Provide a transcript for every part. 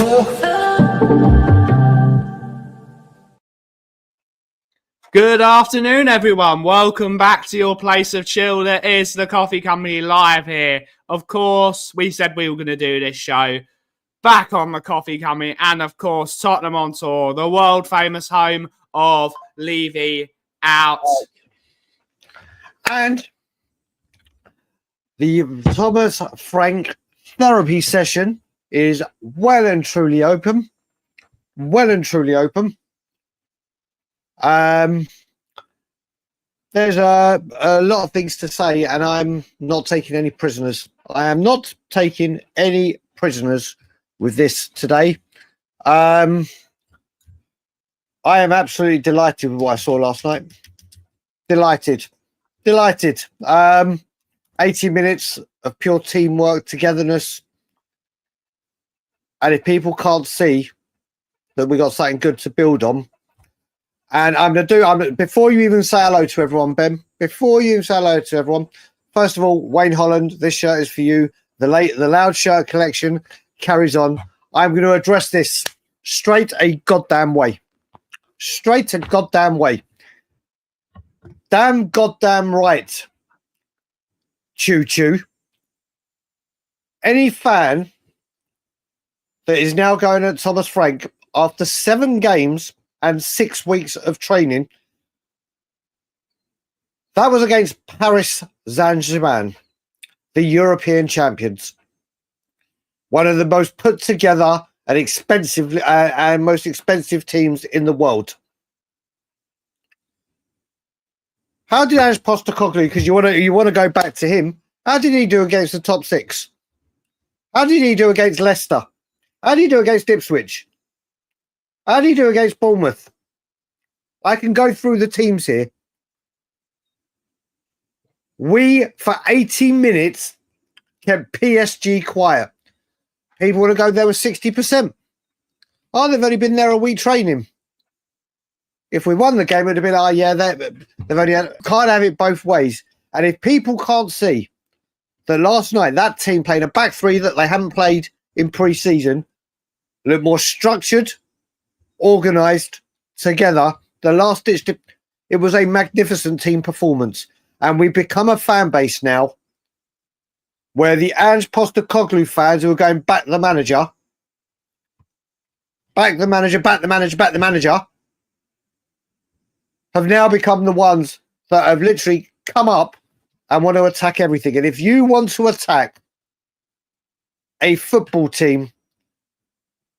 tour. Good afternoon, everyone. Welcome back to your place of chill. That is the Coffee Company live here. Of course, we said we were going to do this show back on the Coffee Company, and of course, Tottenham on tour, the world famous home of Levy out. And the Thomas Frank therapy session is well and truly open. Well and truly open. There's a lot of things to say, and I'm not taking any prisoners. I am not taking any prisoners with this today. I am absolutely delighted with what I saw last night. Delighted. 80 minutes of pure teamwork, togetherness. And if people can't see that we got something good to build on, and before you even say hello to everyone, Ben, before you even say hello to everyone, first of all, Wayne Holland, this shirt is for you. The Loud Shirt collection carries on. I'm going to address this straight a goddamn way. Straight a goddamn way. Damn goddamn right. Choo choo. Any fan that is now going at Thomas Frank after 7 games and 6 weeks of training, that was against Paris Saint-Germain, the European champions. One of the most put together and expensive and most expensive teams in the world. How did Ange Postecoglou, because you want to go back to him, how did he do against the top 6? How did he do against Leicester? How did he do against Ipswich? How did he do against Bournemouth? I can go through the teams here. We, for 80 minutes, kept PSG quiet. People want to go there with 60%. Oh, they've only been there a week training. If we won the game, it would have been, they've only can't have it both ways. And if people can't see that last night, that team played a back three that they haven't played in pre-season, looked more structured, organised, together, the last ditch, it was a magnificent team performance. And we've become a fan base now where the Ange Postecoglou fans who are going back the manager, have now become the ones that have literally come up and want to attack everything. And if you want to attack a football team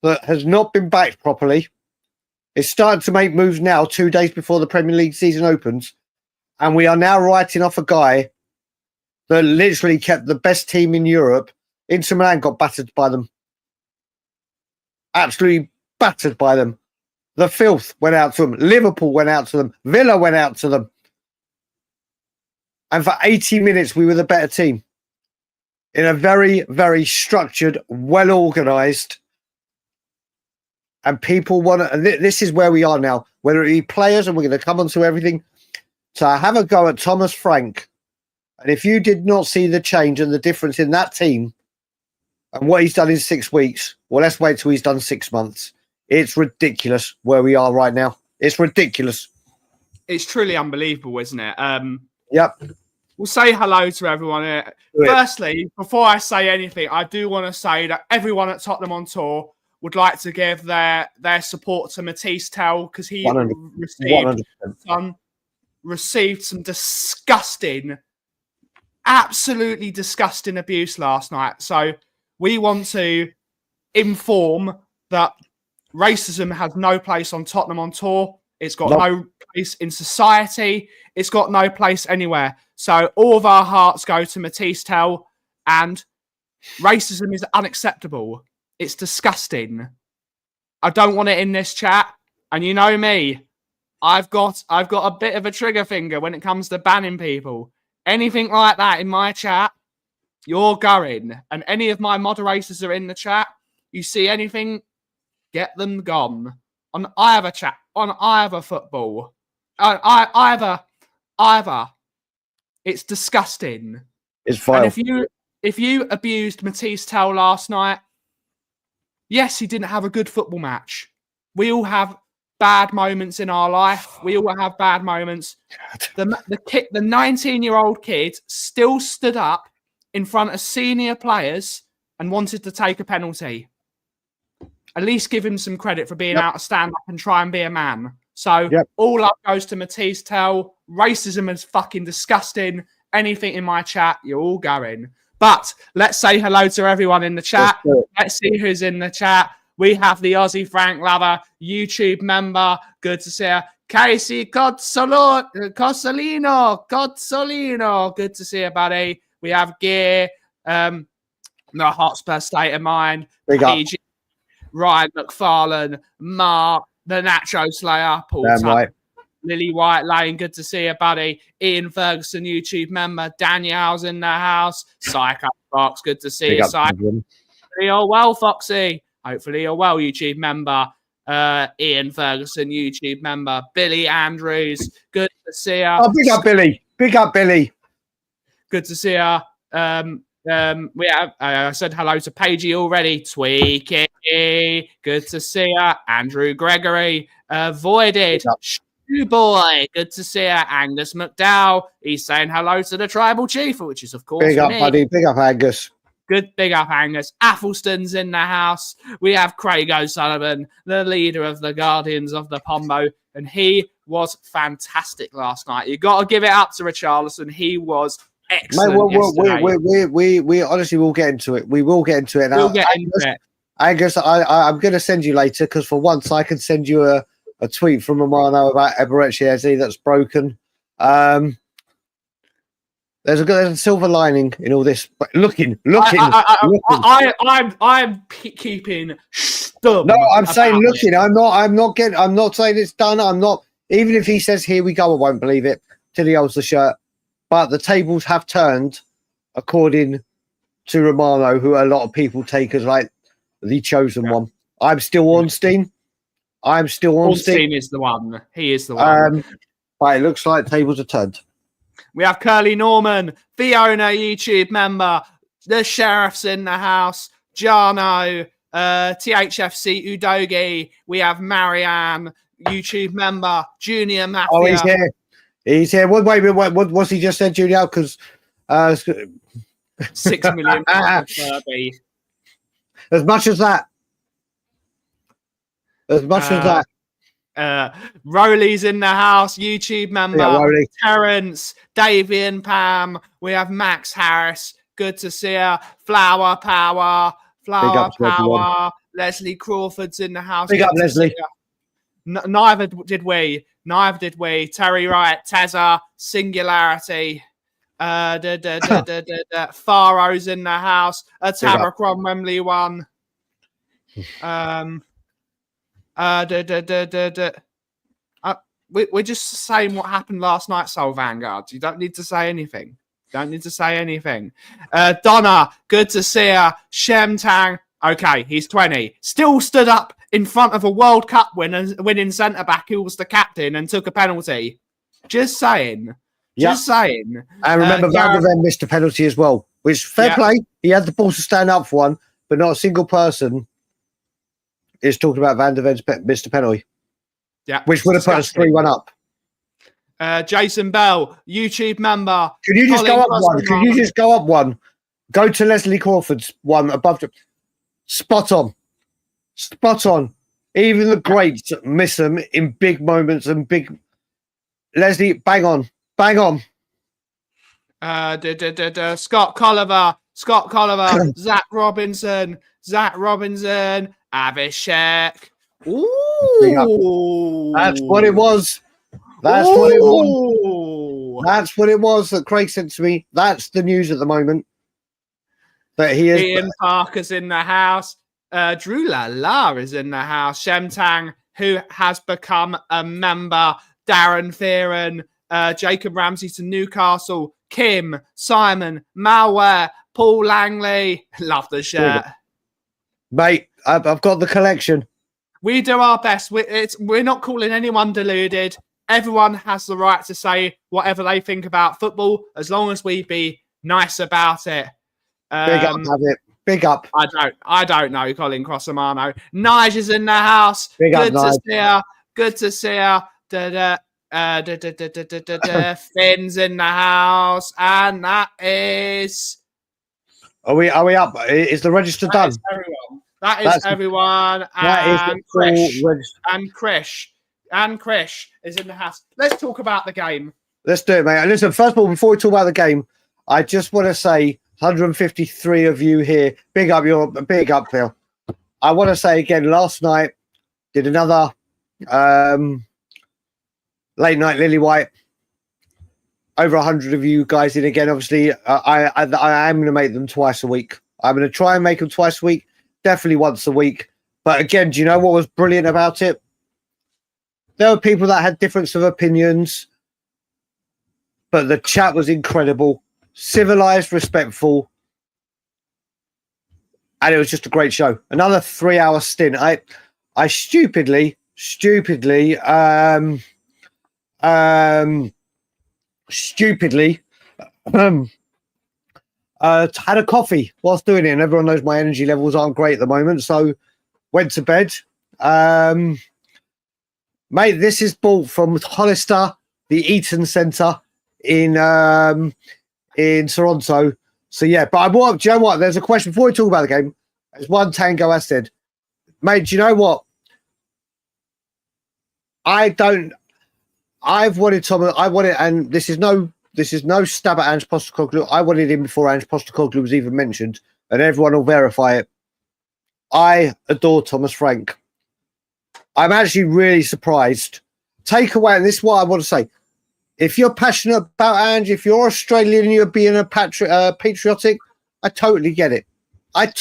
that has not been backed properly, it's starting to make moves now, 2 days before the Premier League season opens. And we are now writing off a guy that literally kept the best team in Europe. Inter Milan got battered by them. Absolutely battered by them. The filth went out to them. Liverpool went out to them. Villa went out to them. And for 80 minutes, we were the better team. In a very, very structured, well-organised. And people want to... And this is where we are now. Whether it be players, and we're going to come on to everything, to have a go at Thomas Frank. And if you did not see the change and the difference in that team and what he's done in 6 weeks, well, let's wait till he's done 6 months. It's ridiculous where we are right now. It's ridiculous. It's truly unbelievable, isn't it? Yep. We'll say hello to everyone. Firstly, before I say anything, I do want to say that everyone at Tottenham on tour would like to give their support to Matisse Tell, because he 100%. Received some disgusting, absolutely disgusting abuse last night. So we want to inform that racism has no place on Tottenham on tour. It's got no place in society. It's got no place anywhere. So all of our hearts go to Matisse Tell, and racism is unacceptable. It's disgusting. I don't want it in this chat. And you know me, I've got a bit of a trigger finger when it comes to banning people. Anything like that in my chat, you're going. And any of my moderators are in the chat. You see anything, get them gone. On either chat, on either football, either. It's disgusting. It's vile. And if you abused Matisse Tell last night, Yes, he didn't have a good football match. We all have bad moments in our life. We all have bad moments. The 19-year-old kid still stood up in front of senior players and wanted to take a penalty. At least give him some credit for being out to stand up and try and be a man. So all up goes to Matisse Tell. Racism is fucking disgusting. Anything in my chat, you're all going. But let's say hello to everyone in the chat. Let's see who's in the chat. We have the Aussie Frank Lover, YouTube member. Good to see her. Casey Cozzolino. Good to see you, buddy. We have Gear, the Hotspur State of Mind. Big up. Ryan McFarlane, Mark, the Nacho Slayer, Paul Tuck, Lily White Lane, good to see you, buddy. Ian Ferguson, YouTube member. Danielle's in the house. Psycho Fox, good to see you, Psycho. Hopefully you're well, Foxy. Hopefully you're well, YouTube member. Ian Ferguson, YouTube member. Billy Andrews, good to see you. Oh, big up, Billy. Big up, Billy. Good to see you. We have. I said hello to Paigey already. Tweaky, good to see you. Andrew Gregory, Voided, Shoe Boy, good to see you. Angus McDowell, he's saying hello to the Tribal Chief, which is of course big up, me. buddy. Big up, Angus. Good, big up, Angus. Athelston's in the house. We have Craig O'Sullivan, the leader of the Guardians of the Pombo, and he was fantastic last night. You got to give it up to Richarlison. He was excellent. We honestly will get into it. We will get into it. Now, we'll get into it. Angus, I'm going to send you later because for once I can send you a tweet from Romano about Eberechi Eze that's broken. There's a silver lining in all this. But looking. I'm keeping stubborn. No, I'm saying looking. I'm not saying it's done. I'm not. Even if he says here we go, I won't believe it till he holds the shirt. But the tables have turned, according to Romano, who a lot of people take as like the chosen one. I'm still Ornstein. Ornstein is the one. He is the one. But it looks like tables are turned. We have Curly Norman, Fiona, YouTube member. The Sheriff's in the house. Jarno, THFC Udogi. We have Marianne, YouTube member. Junior Mafia. Oh, he's here. He's here. Wait. What's he just said, Junior? Because 6 million. Kirby. As much as that. Rowley's in the house, YouTube member. Terrence, Davey and Pam. We have Max Harris. Good to see her. Flower Power. Leslie Crawford's in the house. Big up, Leslie. Neither did we. Terry Wright, Tezza, Singularity. Faro's in the house. A Tabercron Wembley one. We're just saying what happened last night, Soul Vanguard. You don't need to say anything. Donna, good to see her. Shemtang, okay, he's 20. Still stood up in front of a World Cup winning centre-back who was the captain and took a penalty. Just saying. Just saying. And remember, Van der Ven missed a penalty as well, which, fair play, he had the balls to stand up for one, but not a single person is talking about Van der Ven's missed a penalty. Yeah. Which would have put us 3-1 up. Jason Bell, YouTube member. Could you just go up one? Go to Leslie Crawford's one above. Spot on. Even the greats miss them in big moments and big. Leslie, bang on. Scott Colliver, Zach Robinson, Abhishek. Ooh. That's what it was. That's what it was that Craig said to me. That's the news at the moment. That he is. Ian Parker's in the house. Drew Lala is in the house. Shemtang, who has become a member. Darren Fearon, Jacob Ramsey to Newcastle. Kim, Simon, Malware, Paul Langley. Love the shirt. Mate, I've got the collection. We do our best. We're not calling anyone deluded. Everyone has the right to say whatever they think about football, as long as we be nice about it. Big up, have it. Big up. I don't know, Colin Crossamano. Nigel's in the house. Big Good up, to see her. Good to see her. Finn's in the house, and that is. Are we up? Is the register done? That is everyone. And Krish is in the house. Let's talk about the game. Let's do it, mate. And listen, first of all, before we talk about the game, I just want to say 153 of you here. Big up, Phil. I want to say again, last night did another late night Lily White. Over 100 of you guys in again. Obviously, I am going to make them twice a week. I'm going to try and make them twice a week. Definitely once a week. But again, do you know what was brilliant about it? There were people that had difference of opinions, but the chat was incredible, civilized, respectful, and it was just a great show. Another 3-hour stint. I stupidly had a coffee whilst doing it, and everyone knows my energy levels aren't great at the moment, so went to bed. Mate, this is bought from Hollister, the Eaton Centre in Toronto. So yeah, but I bought. Do you know what? There's a question before we talk about the game. As one Tango has said, mate, do you know what? I've wanted Thomas. I wanted, and this is no stab at Ange Postecoglou. I wanted him before Ange Postecoglou was even mentioned, and everyone will verify it. I adore Thomas Frank. I'm actually really surprised. Take away, and this is what I want to say. If you're passionate about Ange, if you're Australian and you're being a patriotic, I totally get it. I've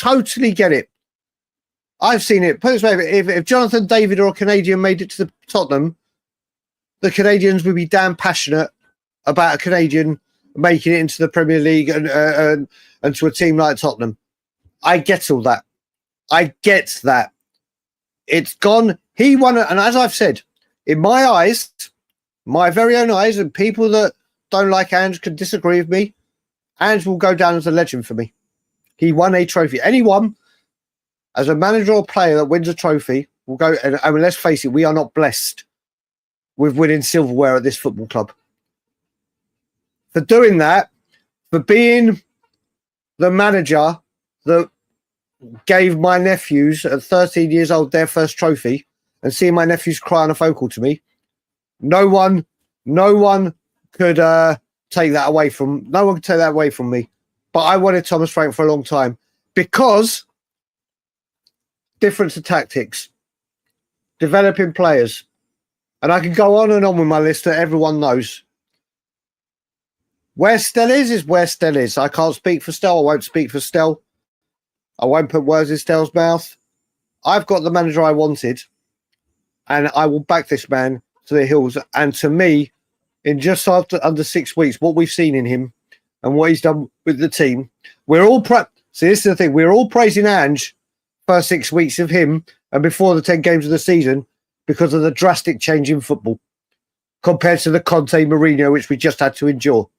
seen it. Put it this way, if Jonathan David or a Canadian made it to the Tottenham, the Canadians would be damn passionate about a Canadian making it into the Premier League and to a team like Tottenham. I get all that. I get that. It's gone. He won it. And as I've said, in my eyes, my very own eyes, and people that don't like Ange can disagree with me, Ange will go down as a legend for me. He won a trophy. Anyone, as a manager or player that wins a trophy, will go. And let's face it, we are not blessed with winning silverware at this football club. For doing that, for being the manager that gave my nephews at 13 years old their first trophy, and seeing my nephews cry on a phone call to me, no one could take that away from. No one could take that away from me. But I wanted Thomas Frank for a long time because difference of tactics, developing players, and I can go on and on with my list that everyone knows. Where Stell is where Stell is. I can't speak for Stell. I won't speak for Stell. I won't put words in Stell's mouth. I've got the manager I wanted, and I will back this man to the hills. And to me, in just under 6 weeks, what we've seen in him and what he's done with the team, we're all see, this is the thing. We're all praising Ange first 6 weeks of him and before the 10 games of the season because of the drastic change in football compared to the Conte Mourinho, which we just had to endure.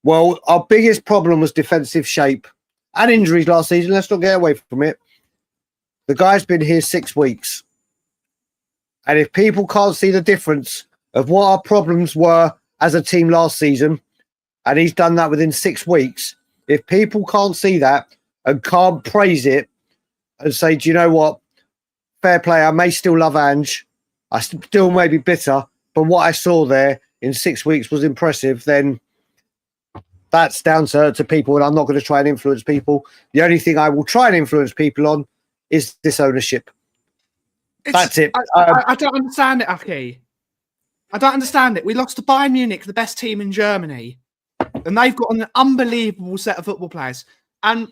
Well, our biggest problem was defensive shape and injuries last season. Let's not get away from it. The guy's been here 6 weeks. And if people can't see the difference of what our problems were as a team last season, and he's done that within 6 weeks, if people can't see that and can't praise it and say, do you know what? Fair play, I may still love Ange. I still may be bitter, but what I saw there in 6 weeks was impressive, then that's down to people, and I'm not going to try and influence people. The only thing I will try and influence people on is this ownership. That's it. I don't understand it, Aki. I don't understand it. We lost to Bayern Munich, the best team in Germany, and they've got an unbelievable set of football players. And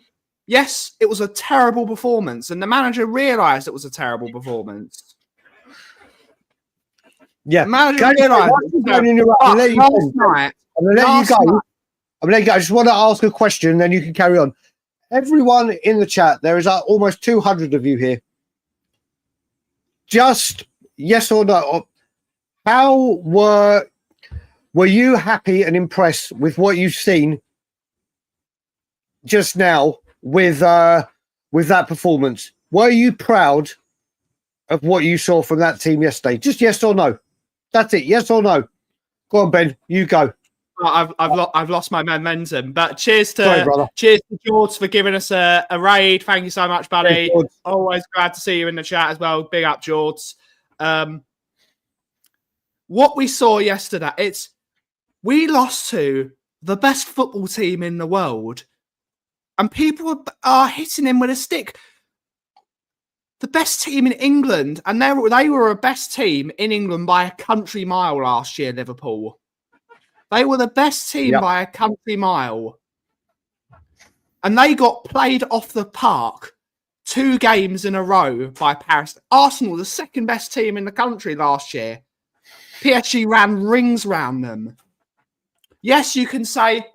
yes, it was a terrible performance, and the manager realised it was a terrible performance. Yeah, the manager realised. I'm going to let you go. I just want to ask a question, then you can carry on. Everyone in the chat, there is almost 200 of you here. Just yes or no. How were you happy and impressed with what you've seen just now with that performance. Were you proud of what you saw from that team yesterday? Just yes or no. That's it. Yes or no. Go on, Ben. You go. I've lost my momentum, but cheers to George for giving us a raid. Thank you so much, buddy. Cheers, always glad to see you in the chat as well. Big up, George. What we saw yesterday, we lost to the best football team in the world, and people are hitting him with a stick. The best team in England, and they were a best team in England by a country mile last year, Liverpool. They were the best team by a country mile. And they got played off the park 2 games in a row by Paris. Arsenal, the second best team in the country last year. PSG ran rings round them. Yes, you can say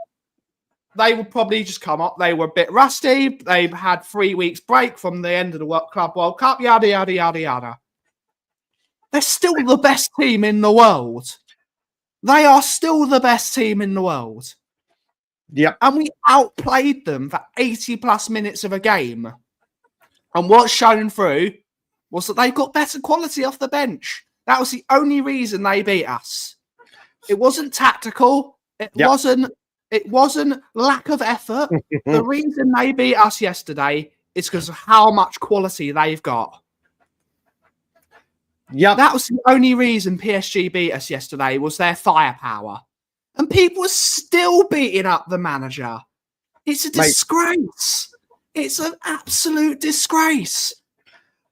they will probably just come up. They were a bit rusty. They've had 3 weeks break from the end of the Club World Cup, yada, yada, yada, yada. They're still the best team in the world. They are still the best team in the world. Yep. And we outplayed them for 80-plus minutes of a game. And what's shown through was that they've got better quality off the bench. That was the only reason they beat us. It wasn't tactical. It wasn't lack of effort. The reason they beat us yesterday is because of how much quality they've got. Yeah, that was the only reason PSG beat us yesterday, was their firepower. And people are still beating up the manager. It's a disgrace. It's an absolute disgrace.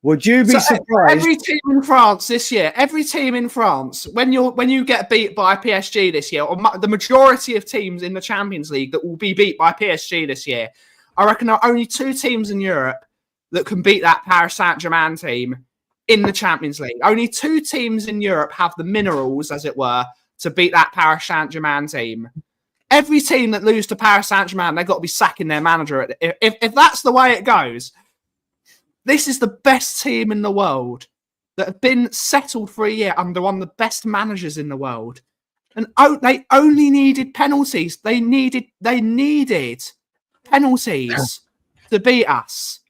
Would you be surprised? Every team in France this year, when you get beat by PSG this year, or the majority of teams in the Champions League that will be beat by PSG this year, I reckon there are only 2 teams in Europe that can beat that Paris Saint-Germain team in the Champions League. Only 2 teams in Europe have the minerals, as it were, to beat that Paris Saint-Germain team. Every team that loses to Paris Saint-Germain, they've got to be sacking their manager. If that's the way it goes, this is the best team in the world that have been settled for a year under one of the best managers in the world. And they only needed penalties. They needed penalties to beat us.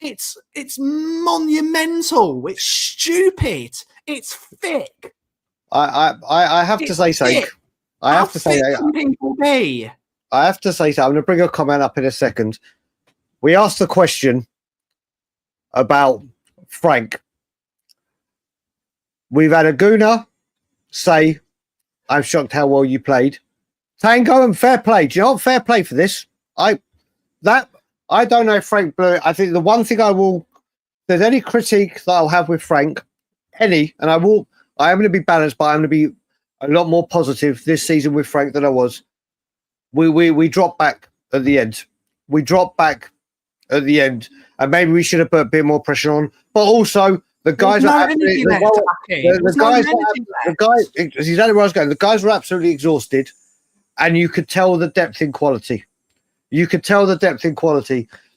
It's monumental. It's stupid. It's thick. I have to say something. I have to say something. I'm going to bring a comment up in a second. We asked the question about Frank. We've had a Gooner say, I'm shocked how well you played. Tango, and fair play. Do you know what? Fair play for this. I don't know if Frank blew it. I think the one thing if there's any critique that I'll have with Frank, and I am going to be balanced, but I'm going to be a lot more positive this season with Frank than I was. We dropped back at the end. And maybe we should have put a bit more pressure on. But also, the guys are absolutely exactly where I was going. The guys were absolutely exhausted, and you could tell the depth in quality.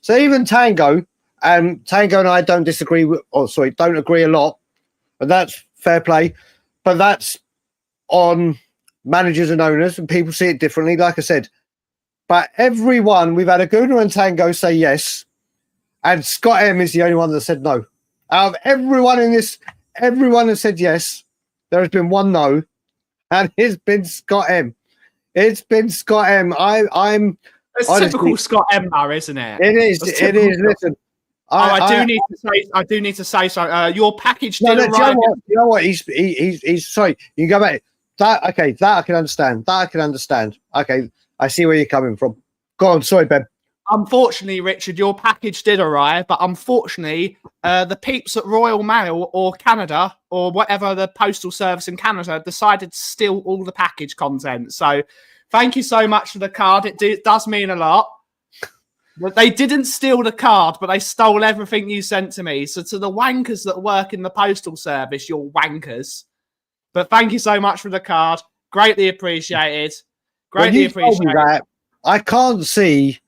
So even Tango and I don't agree a lot, and that's fair play. But that's on managers and owners, and people see it differently, like I said. But everyone, we've had a Gunnar and Tango say yes, and Scott M is the only one that said no. Out of everyone in this, everyone has said yes. There has been one no, and it's been Scott M. I'm. It's typical Scott M, though, isn't it? It is. Listen, I do need to say so. Your package did arrive. You know what? He's sorry. You can go back. That I can understand. Okay, I see where you're coming from. Go on. Sorry, Ben. Unfortunately, Richard, your package did arrive, but unfortunately, the peeps at Royal Mail or Canada or whatever the postal service in Canada decided to steal all the package content. So thank you so much for the card. It does mean a lot. But they didn't steal the card, but they stole everything you sent to me. So to the wankers that work in the postal service, you're wankers. But thank you so much for the card. Greatly appreciated. I can't see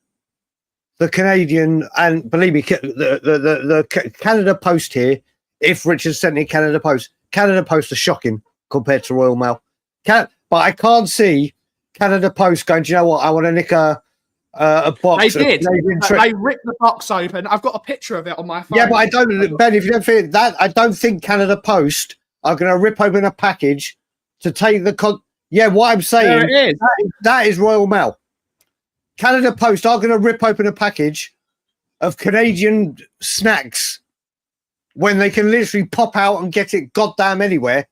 the Canadian, and believe me, the Canada Post here, if Richard sent me Canada Post are shocking compared to Royal Mail. But I can't see Canada Post going, do you know what, I want to nick a a box. They did. They ripped the box open. I've got a picture of it on my phone. Yeah, but I don't, Ben. If you don't think that, I don't think Canada Post are going to rip open a package to take the. Yeah, what I'm saying. There it is. That is Royal Mail. Canada Post are going to rip open a package of Canadian snacks when they can literally pop out and get it goddamn anywhere.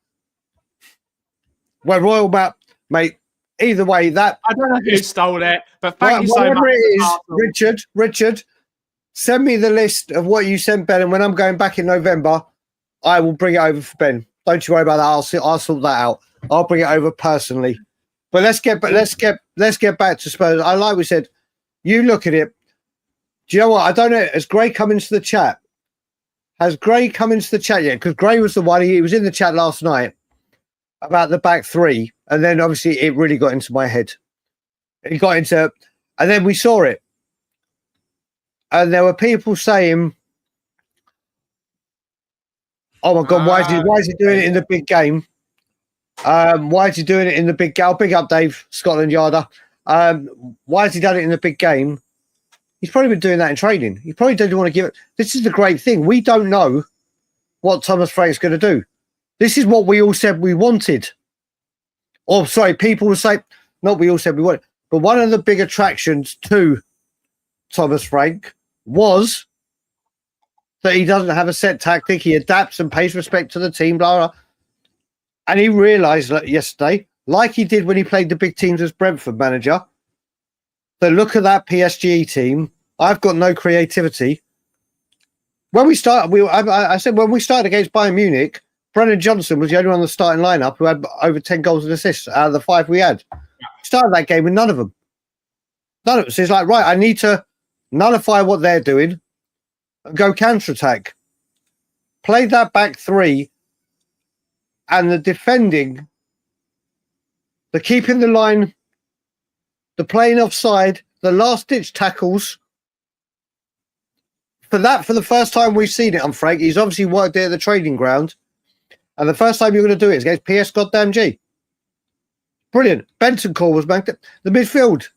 Where Royal Mail, mate. Either way, that I don't know who stole it, but thank you so much. Whatever it is, Richard, send me the list of what you sent Ben, and when I'm going back in November, I will bring it over for Ben. Don't you worry about that. I'll sort that out. I'll bring it over personally. But let's get back to Spurs. Like we said, you look at it. Do you know what? I don't know. Has Gray come into the chat? Has Gray come into the chat yet? Because Gray was the one. He was in the chat last night about the back three, and then obviously it really got into my head. It got into, and then we saw it, and there were people saying, "Oh my God, why is he doing it in the big game? Why is he doing it in the big game? Big up, Dave, Scotland Yarder. Why has he done it in the big game? He's probably been doing that in training. He probably doesn't want to give it. This is the great thing. We don't know what Thomas Frank's going to do. This is what we all said we wanted. Or, sorry, people will say, not we all said we wanted, but one of the big attractions to Thomas Frank was that he doesn't have a set tactic. He adapts and pays respect to the team, blah, blah. And he realised that yesterday, like he did when he played the big teams as Brentford manager, that look at that PSG team, I've got no creativity. When we started, I said when we started against Bayern Munich, Brennan Johnson was the only one in the starting lineup who had over 10 goals and assists out of the 5 we had. Started that game with none of them. None of us. So it's like, right, I need to nullify what they're doing and go counter-attack. Played that back three, and the defending, the keeping the line, the playing offside, the last-ditch tackles. For the first time we've seen it on Frank, he's obviously worked there at the training ground. And the first time you're going to do it is against PS goddamn G. Brilliant. Bentancur was banked. The midfield.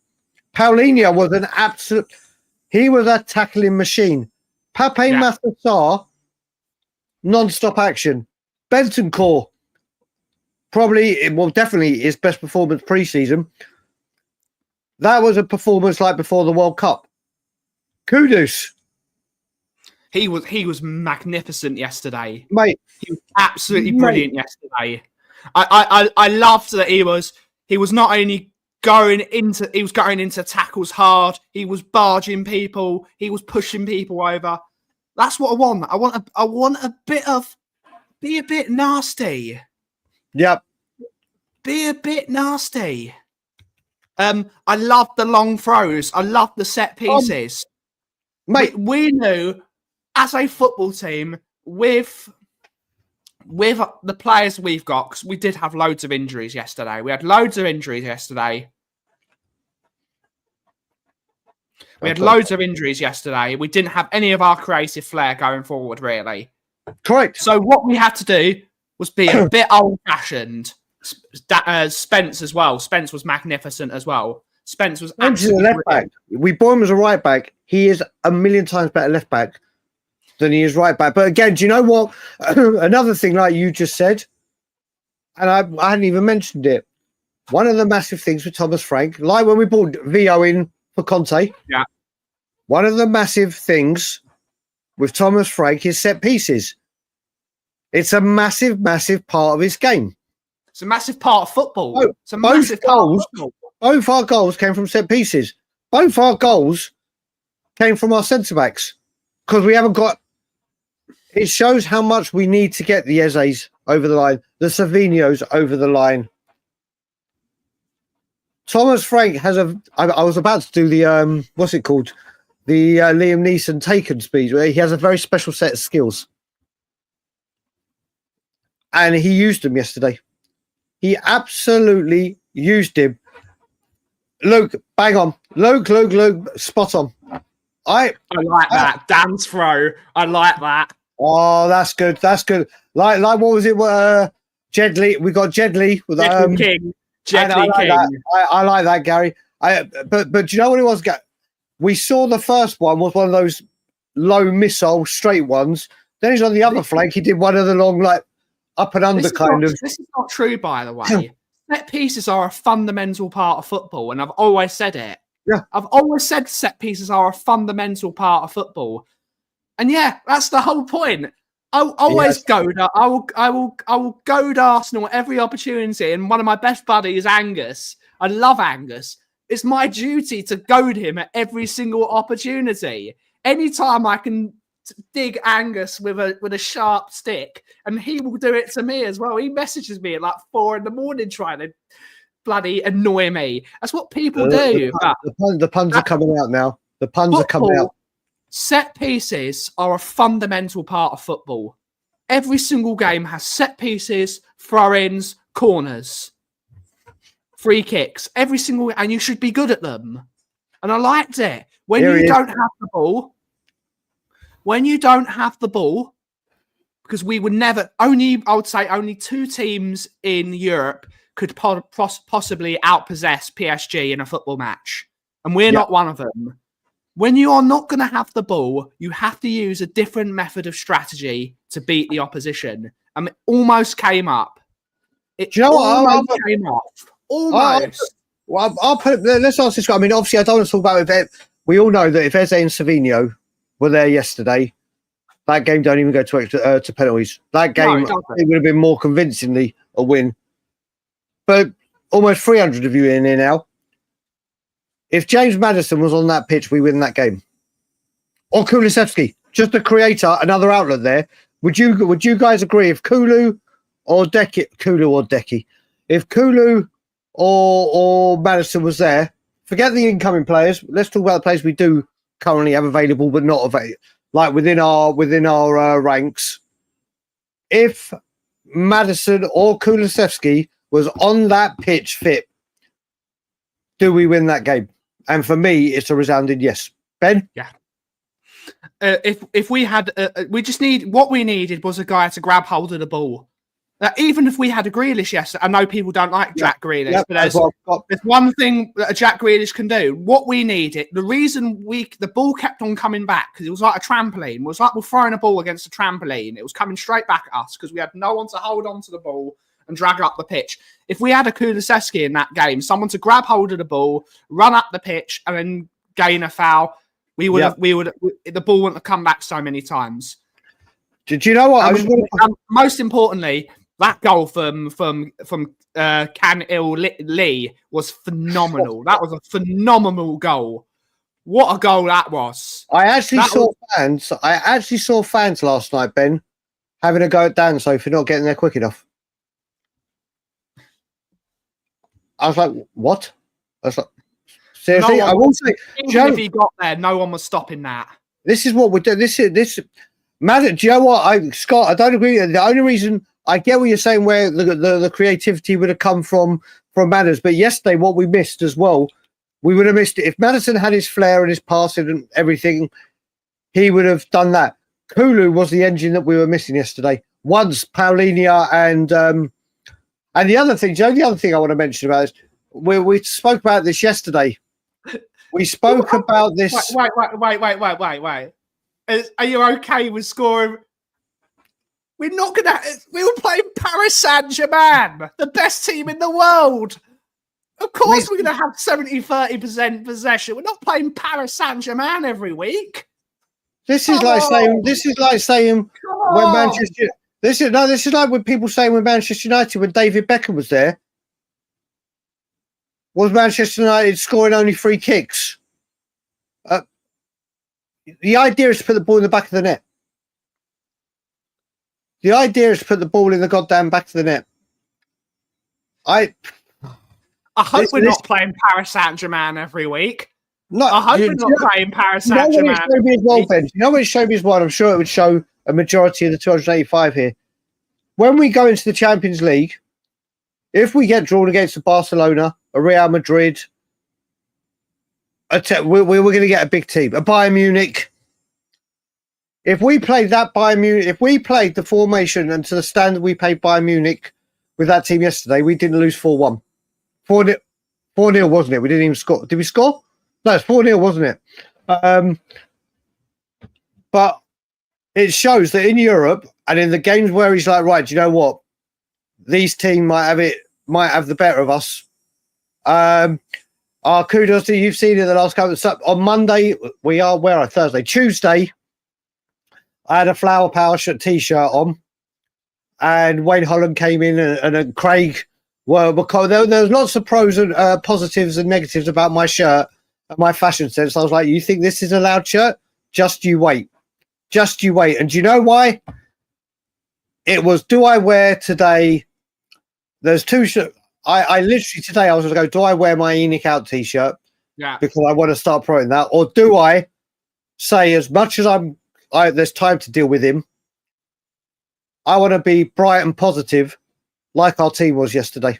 Paulinho was an absolute... He was a tackling machine. Pape Massar, non-stop action. Bentancur, definitely his best performance pre-season. That was a performance like before the World Cup. Kudus. He was magnificent yesterday, mate. He was absolutely brilliant yesterday. I loved that he was not only going into tackles hard. He was barging people. He was pushing people over. That's what I want. I want a bit of be a bit nasty. Yep. Be a bit nasty. I love the long throws. I love the set pieces. Mate, we knew as a football team with the players we've got, because we did have loads of injuries yesterday. We had loads of injuries yesterday. We didn't have any of our creative flair going forward, really. Correct. So what we had to do was be a bit old-fashioned. Spence as well. Spence was magnificent as well. Spence was absolutely left back. We bought him as a right back. He is a million times better left back than he is right back. But again, do you know what? Another thing, like you just said, and I hadn't even mentioned it. One of the massive things with Thomas Frank, like when we brought Vio in for Conte, yeah. One of the massive things with Thomas Frank is set pieces. It's a massive, massive part of his game. It's a massive part of football. Both our goals came from set pieces. Both our goals came from our centre backs because we haven't got. It shows how much we need to get the Ezes over the line, the Savinhos over the line. Thomas Frank has I was about to do the what's it called, the Liam Neeson Taken speech, where he has a very special set of skills, and he used them yesterday. He absolutely used him. Luke, bang on. Luke, spot on. I like that. Dan's throw. I like that. Oh, that's good. That's good. Like what was it? Jedley. We got Jedley with King. I like that, Gary. But do you know what it was? We saw the first one was one of those low missile straight ones. Then he's on the other flank. He did one of the long, like, up and under kind of. This is not true, by the way. Set pieces are a fundamental part of football, and I've always said it. Yeah. I've always said set pieces are a fundamental part of football. And yeah, that's the whole point. I'll always goad. I will goad Arsenal at every opportunity. And one of my best buddies, Angus. I love Angus. It's my duty to goad him at every single opportunity. Anytime I can dig Angus with a sharp stick, and he will do it to me as well. He messages me at like 4 a.m. trying to bloody annoy me. That's what people do. The puns are coming out now. The puns are coming out. Set pieces are a fundamental part of football. Every single game has set pieces, throw-ins, corners, free kicks. Every single, and you should be good at them. And I liked it. When you don't have the ball, because we would never, I would say only 2 teams in Europe could possibly outpossess PSG in a football match. And we're not one of them. When you are not going to have the ball, you have to use a different method of strategy to beat the opposition. And it almost came up. It came off. Almost. I'll put it, let's ask this. I mean, obviously, I don't want to talk about it. We all know that if Eze and Savinho were there yesterday, that game don't even go to penalties. That game, it would have been more convincingly a win. But almost 300 of you in here now. If James Maddison was on that pitch, we win that game. Or Kulusevski, just a creator, another outlet there. Would you guys agree if Kulu or Decky, if Kulu or Maddison was there, forget the incoming players. Let's talk about the players we do currently have available, but not available, like within our ranks. If Maddison or Kulusevski was on that pitch fit, do we win that game? And for me, it's a resounding yes. Ben? Yeah. If we had, what we needed was a guy to grab hold of the ball. Even if we had a Grealish yesterday, I know people don't like Jack Grealish, but there's one thing that a Jack Grealish can do. What we needed, the reason the ball kept on coming back, because it was like a trampoline. It was like we're throwing a ball against a trampoline. It was coming straight back at us because we had no one to hold on to the ball and drag up the pitch. If we had a Kulusevski in that game, someone to grab hold of the ball, run up the pitch, and then gain a foul, the ball wouldn't have come back so many times. Did you know what? Most importantly, that goal from Can-Il Lee was phenomenal. That was a phenomenal goal. What a goal that was! I actually saw fans last night, Ben, having a go at Danso for not getting there quick enough. I was like, what? I was like, seriously? I will say, even if he got there, no one was stopping that. This is what we're doing. This Matt, do you know what? Scott, I don't agree. The only reason I get what you're saying, where the creativity would have come from Madders, but yesterday, what we missed as well, we would have missed it. If Maddison had his flair and his passing and everything, he would have done that. Kulu was the engine that we were missing yesterday. Once Paulinho and the other thing, Joe, the other thing I want to mention about is we spoke about this yesterday. We spoke about this. Wait. Are you okay with scoring? We were playing Paris Saint-Germain, the best team in the world. Of course, we're going to have 70-30% possession. We're not playing Paris Saint-Germain every week. This is like saying when Manchester. This is like when people say when Manchester United, when David Beckham was there, was Manchester United scoring only free kicks? The idea is to put the ball in the back of the net. The idea is to put the ball in the goddamn back of the net. I hope we're not playing Paris Saint-Germain every week. I hope we're not playing Paris Saint-Germain. You know what it showed me as well? I'm sure it would show a majority of the 285 here. When we go into the Champions League, if we get drawn against a Barcelona, a Real Madrid, we're going to get a big team, a Bayern Munich. If we played that Bayern Munich, if we played the formation and to the standard we played Bayern Munich with that team yesterday, we didn't lose 4-1. 4-0, wasn't it? We didn't even score. Did we score? No, it's 4-0, wasn't it? But it shows that in Europe and in the games where he's like, right, do you know what? These teams might have the better of us. Our kudos to you've seen it the last couple of on Monday. We are where are Thursday, Tuesday. I had a Flower Power t-shirt on, and Wayne Holland came in, and Craig were there was lots of pros and positives and negatives about my shirt and my fashion sense. I was like, you think this is a loud shirt? Just you wait. Just you wait. And do you know why? It was, do I wear today? There's two shirts. I literally today I was going to go, do I wear my Enoch Out t-shirt? Yeah. Because I want to start promoting that. Or do I say, as much as there's time to deal with him, I want to be bright and positive like our team was yesterday.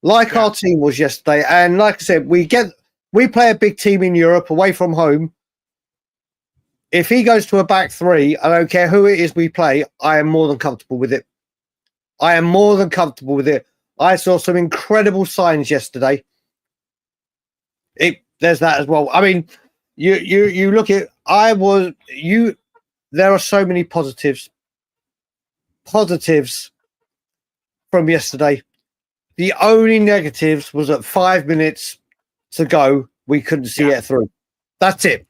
Our team was yesterday. And like I said, we play a big team in Europe away from home. If he goes to a back three, I don't care who it is we play, I am more than comfortable with it. I am more than comfortable with it. I saw some incredible signs yesterday. There's that as well. I mean, you look at there are so many positives from yesterday. The only negatives was at 5 minutes to go, we couldn't see it through. That's it.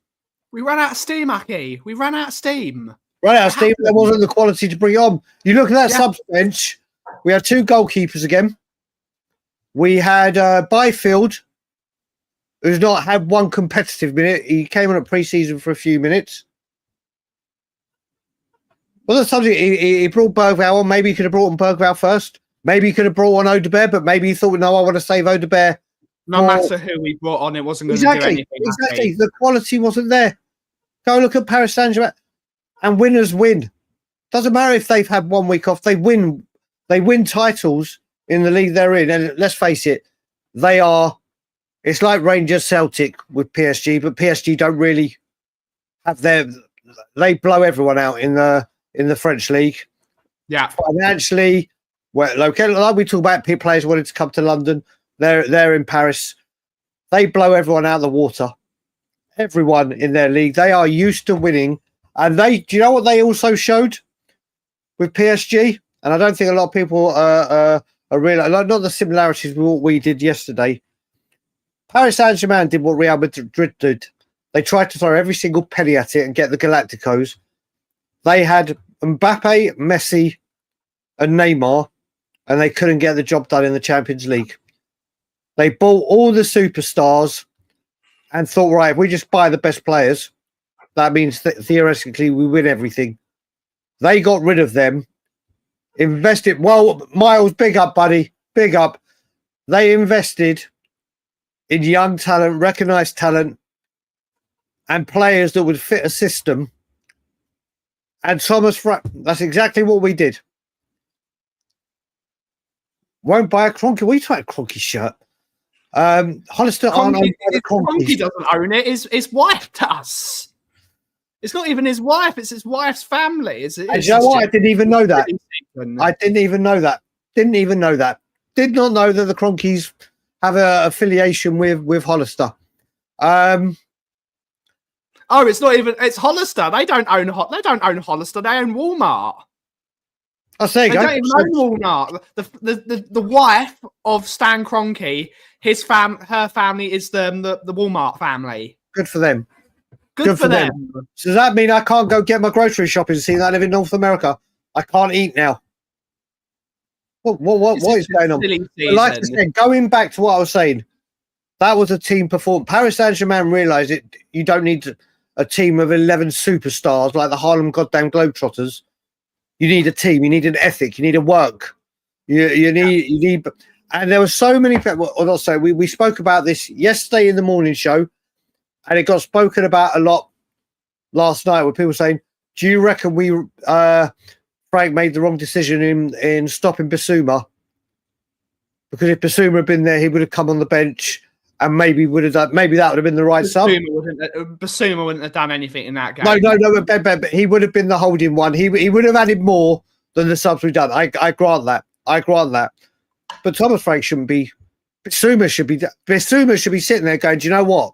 We ran out of steam, Aki. We ran out of steam. Right out of steam. There wasn't the quality to bring it on. You look at that subs bench. We had two goalkeepers again. We had Byfield, who's not had one competitive minute. He came on at pre-season for a few minutes. Well, that's something he brought Bergvall on. Maybe he could have brought on Bergvall first. Maybe he could have brought on Odebert, but maybe he thought, no, I want to save Odebert. No matter who we brought on, it wasn't going to do anything. Exactly. The quality wasn't there. Go look at Paris Saint-Germain. And winners win. Doesn't matter if they've had 1 week off. They win titles in the league they're in. And let's face it, it's like Rangers Celtic with PSG, but PSG don't really have they blow everyone out in the French league. Yeah. Financially, like we talk about players wanting to come to London, they're in Paris. They blow everyone out of the water. Everyone in their league. They are used to winning. And do you know what they also showed with PSG? And I don't think a lot of people are real, not the similarities with what we did yesterday. Paris Saint-Germain did what Real Madrid did. They tried to throw every single penny at it and get the Galacticos. They had Mbappe, Messi, and Neymar, and they couldn't get the job done in the Champions League. They bought all the superstars and thought, right, if we just buy the best players, that means theoretically we win everything. They got rid of them, invested. Well, Miles, big up, buddy. Big up. They invested in young talent, recognised talent, and players that would fit a system. And that's exactly what we did. Won't buy a Kroenke. We tried a Kroenke shirt. Hollister Kroenke doesn't own it. His wife does. It's not even his wife. It's his wife's family. You know what? I didn't even know that. I didn't even know that. Didn't even know that. Did not know that the Kroenkes have an affiliation with Hollister. Oh, it's not even. It's Hollister. They don't own Hollister. They own Walmart. I say, they don't even own Walmart. The wife of Stan Kroenke, her family is the Walmart family. Good for them. Good for them. So does that mean I can't go get my grocery shopping? See, that I live in North America. I can't eat now. What is going on? But like I said, going back to what I was saying, that was a team performance. Paris Saint-Germain realised it. You don't need a team of 11 superstars like the Harlem goddamn Globetrotters. You need a team. You need an ethic. You need a work. You need. And there were so many people. Or not so. We spoke about this yesterday in the morning show, and it got spoken about a lot last night with people saying, "Do you reckon Frank made the wrong decision in stopping Bissouma? Because if Bissouma had been there, he would have come on the bench." And maybe that would have been the right sub. Bissouma wouldn't have done anything in that game. No, but he would have been the holding one. He would have added more than the subs we've done. I grant that. But Thomas Frank shouldn't be. Bissouma should be sitting there going, do you know what?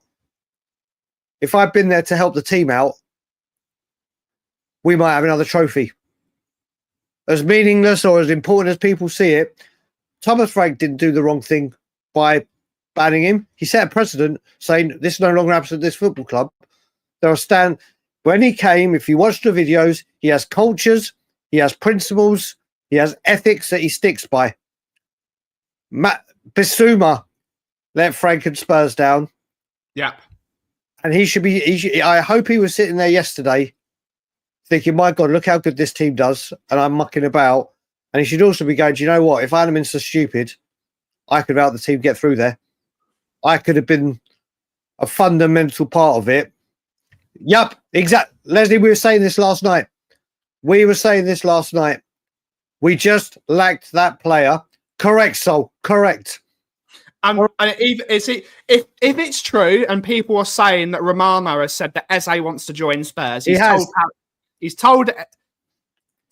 if I'd been there to help the team out, we might have another trophy. As meaningless or as important as people see it, Thomas Frank didn't do the wrong thing by banning him. He set a precedent saying this no longer happens at this football club. When he came, if you watch the videos, he has cultures, he has principles, he has ethics that he sticks by. Bissouma let Frank and Spurs down. Yeah. And I hope he was sitting there yesterday thinking, my God, look how good this team does. And I'm mucking about. And he should also be going, do you know what? If I hadn't been so stupid, I could have helped the team get through there. I could have been a fundamental part of it. Yup, exactly. Leslie, we were saying this last night. We just lacked that player. Correct, Sol. Correct. And if it's true, and people are saying that Romano has said that Eze wants to join Spurs, he's told.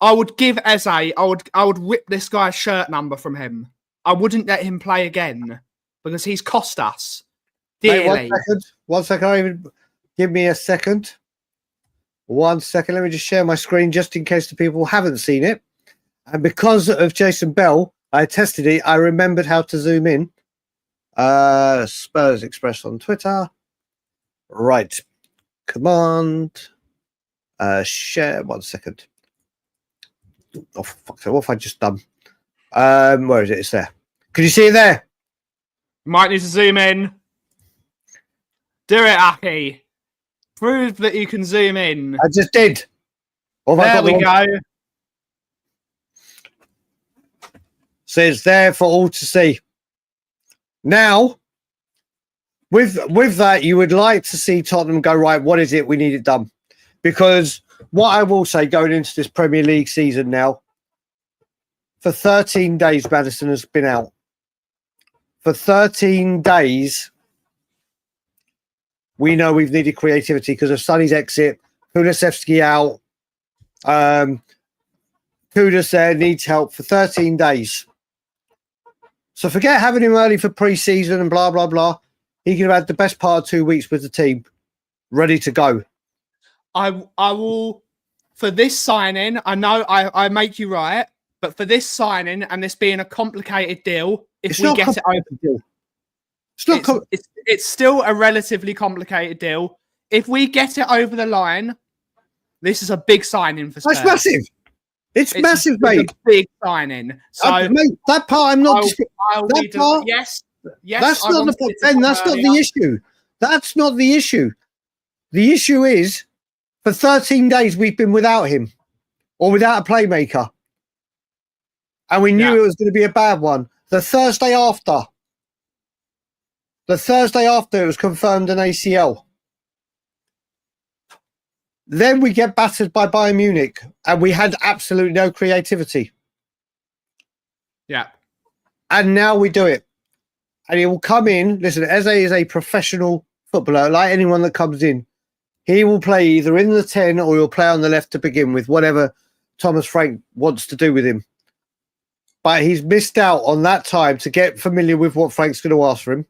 I would give Eze. I would rip this guy's shirt number from him. I wouldn't let him play again because he's cost us dearly. Wait, 1 second. Give me a second. 1 second. Let me just share my screen just in case the people haven't seen it. And because of Jason Bell, I tested it. I remembered how to zoom in. Spurs Express on Twitter. Right. Command. Share. 1 second. Oh, fuck. So what have I just done? Where is it? It's there. Can you see it there? Might need to zoom in. Do it, Aki. Prove that you can zoom in. I just did. There we go. So it's there for all to see. Now, with that, you would like to see Tottenham go, right, what is it? We need it done. Because what I will say going into this Premier League season now, for 13 days, Maddison has been out. For 13 days, we know we've needed creativity because of Sonny's exit, Kulusevski out, Kudos there needs help for 13 days. So forget having him early for pre-season and blah, blah, blah. He could have had the best part of 2 weeks with the team ready to go. I will, for this signing, I know I make you right, but for this signing and this being a complicated deal, if we get it over, it's still a relatively complicated deal. If we get it over the line, this is a big signing for Spurs. That's massive. It's massive, mate. It's a big signing. So, mate, that part I'm not. Yes. That's not the Ben. That's not the issue. That's not the issue. The issue is, for 13 days we've been without him, or without a playmaker, and we knew it was going to be a bad one. The Thursday after it was confirmed an ACL. Then we get battered by Bayern Munich, and we had absolutely no creativity. Yeah. And now we do it. And he will come in. Listen, Eze is a professional footballer, like anyone that comes in. He will play either in the 10 or he'll play on the left to begin with, whatever Thomas Frank wants to do with him. But he's missed out on that time to get familiar with what Frank's going to ask for him,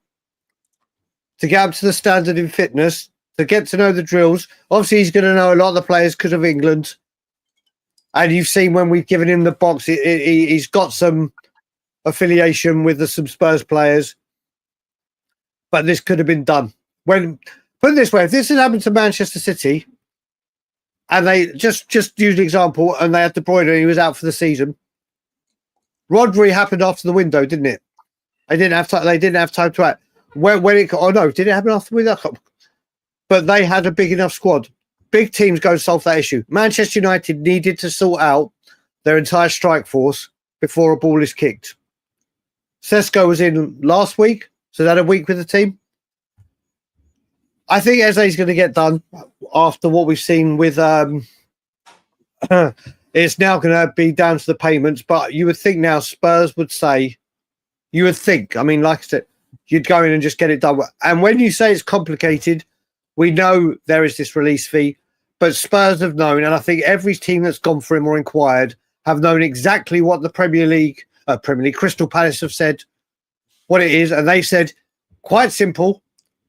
to get up to the standard in fitness, to get to know the drills. Obviously, he's going to know a lot of the players because of England. And you've seen when we've given him the box, he's got some affiliation with some Spurs players. But this could have been done. Put it this way, if this had happened to Manchester City, and they just use an example, and they had De Bruyne and he was out for the season, Rodri happened after the window, didn't it? They didn't have time to act. Did it happen after the window? But they had a big enough squad. Big teams go and solve that issue. Manchester United needed to sort out their entire strike force before a ball is kicked. Sesko was in last week, so they had a week with the team. I think Eze's going to get done after what we've seen with... it's now going to be down to the payments, but you would think now Spurs would say... You would think, I mean, like I said, you'd go in and just get it done. And when you say it's complicated, we know there is this release fee, but Spurs have known, and I think every team that's gone for him or inquired have known exactly what the Premier League, Crystal Palace have said, what it is. And they said, quite simple,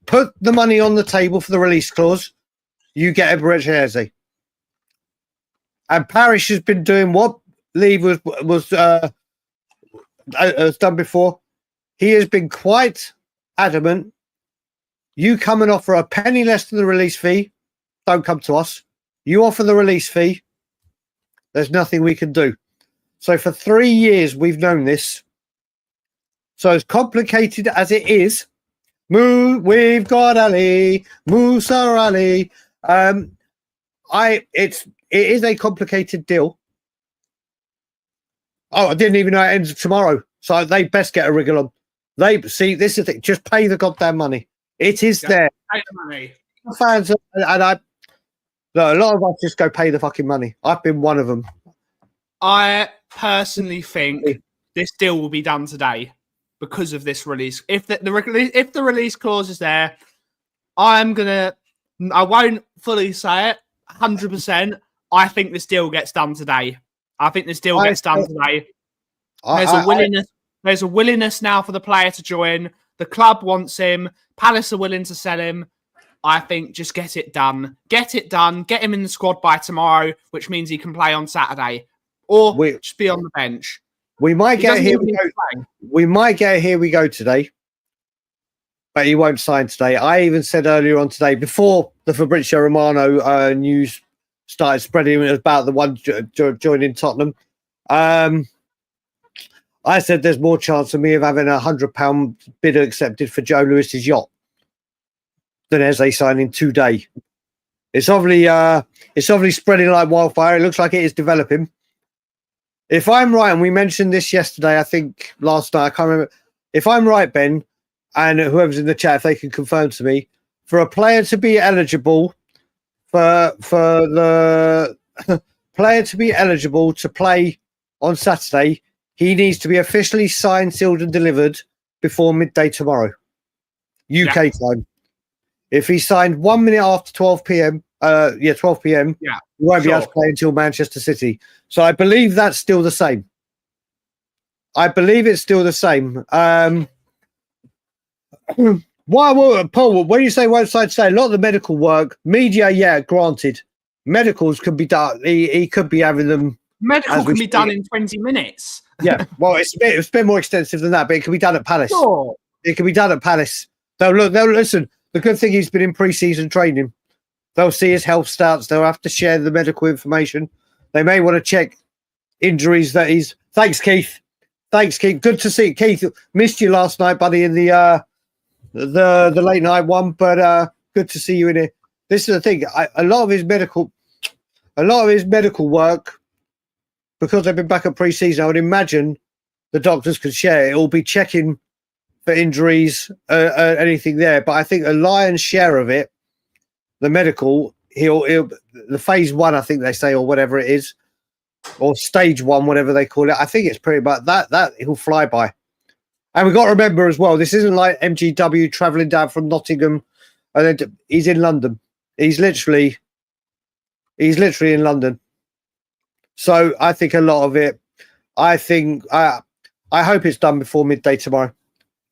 put the money on the table for the release clause. You get Eberechi Eze. And Parish has been doing what Levy has done before. He has been quite adamant. You come and offer a penny less than the release fee. Don't come to us. You offer the release fee. There's nothing we can do. So for 3 years, we've known this. So as complicated as it is, we've got Ali, Musa Ali. It is a complicated deal. Oh, I didn't even know it ends tomorrow. So they best get a wriggle on. This is the thing. Just pay the goddamn money. It is there. Pay the money. Fans, and a lot of us just go pay the fucking money. I've been one of them. I personally think this deal will be done today because of this release. If the release clause is there, I won't fully say it 100%. I think this deal gets done today. There's a willingness now for the player to join. The club wants him. Palace are willing to sell him. I think just get it done. Get it done. Get him in the squad by tomorrow, which means he can play on Saturday. Or just be on the bench. We might get here we go today. But he won't sign today. I even said earlier on today, before the Fabrizio Romano news started spreading about the one joining Tottenham, I said there's more chance of me of having £100 bid accepted for Joe Lewis's yacht than Eze signing today. It's obviously spreading like wildfire. It looks like it is developing. If I'm right, and we mentioned this yesterday, I think last night, I can't remember. If I'm right, Ben, and whoever's in the chat, if they can confirm to me, for a player to be eligible for the player to be eligible to play on Saturday, he needs to be officially signed, sealed, and delivered before midday tomorrow, UK time. If he's signed 1 minute after 12 p.m., 12 p.m., he won't be able to play until Manchester City. So I believe that's still the same. I believe it's still the same. Paul, when you say one side today, a lot of the medical work, media, granted. Medicals could be done. He could be having them. Medical can be done in 20 minutes. Yeah, well, it's a bit more extensive than that, but it can be done at Palace. Sure. It can be done at Palace. They'll listen. The good thing he's been in pre-season training. They'll see his health stats. They'll have to share the medical information. They may want to check injuries that he's. Thanks, Keith. Good to see Keith. Missed you last night, buddy, in the late night one, but good to see you in here. This is the thing. A lot of his medical work, because they've been back at pre-season, I would imagine the doctors could share. It'll be checking for injuries, anything there. But I think a lion's share of it, the medical, he'll the phase 1, I think they say, or whatever it is, or stage 1, whatever they call it. I think it's pretty much that he'll fly by. And we've got to remember as well, this isn't like MGW travelling down from Nottingham and then he's in London. He's literally in London. So I think a lot of it, I hope it's done before midday tomorrow.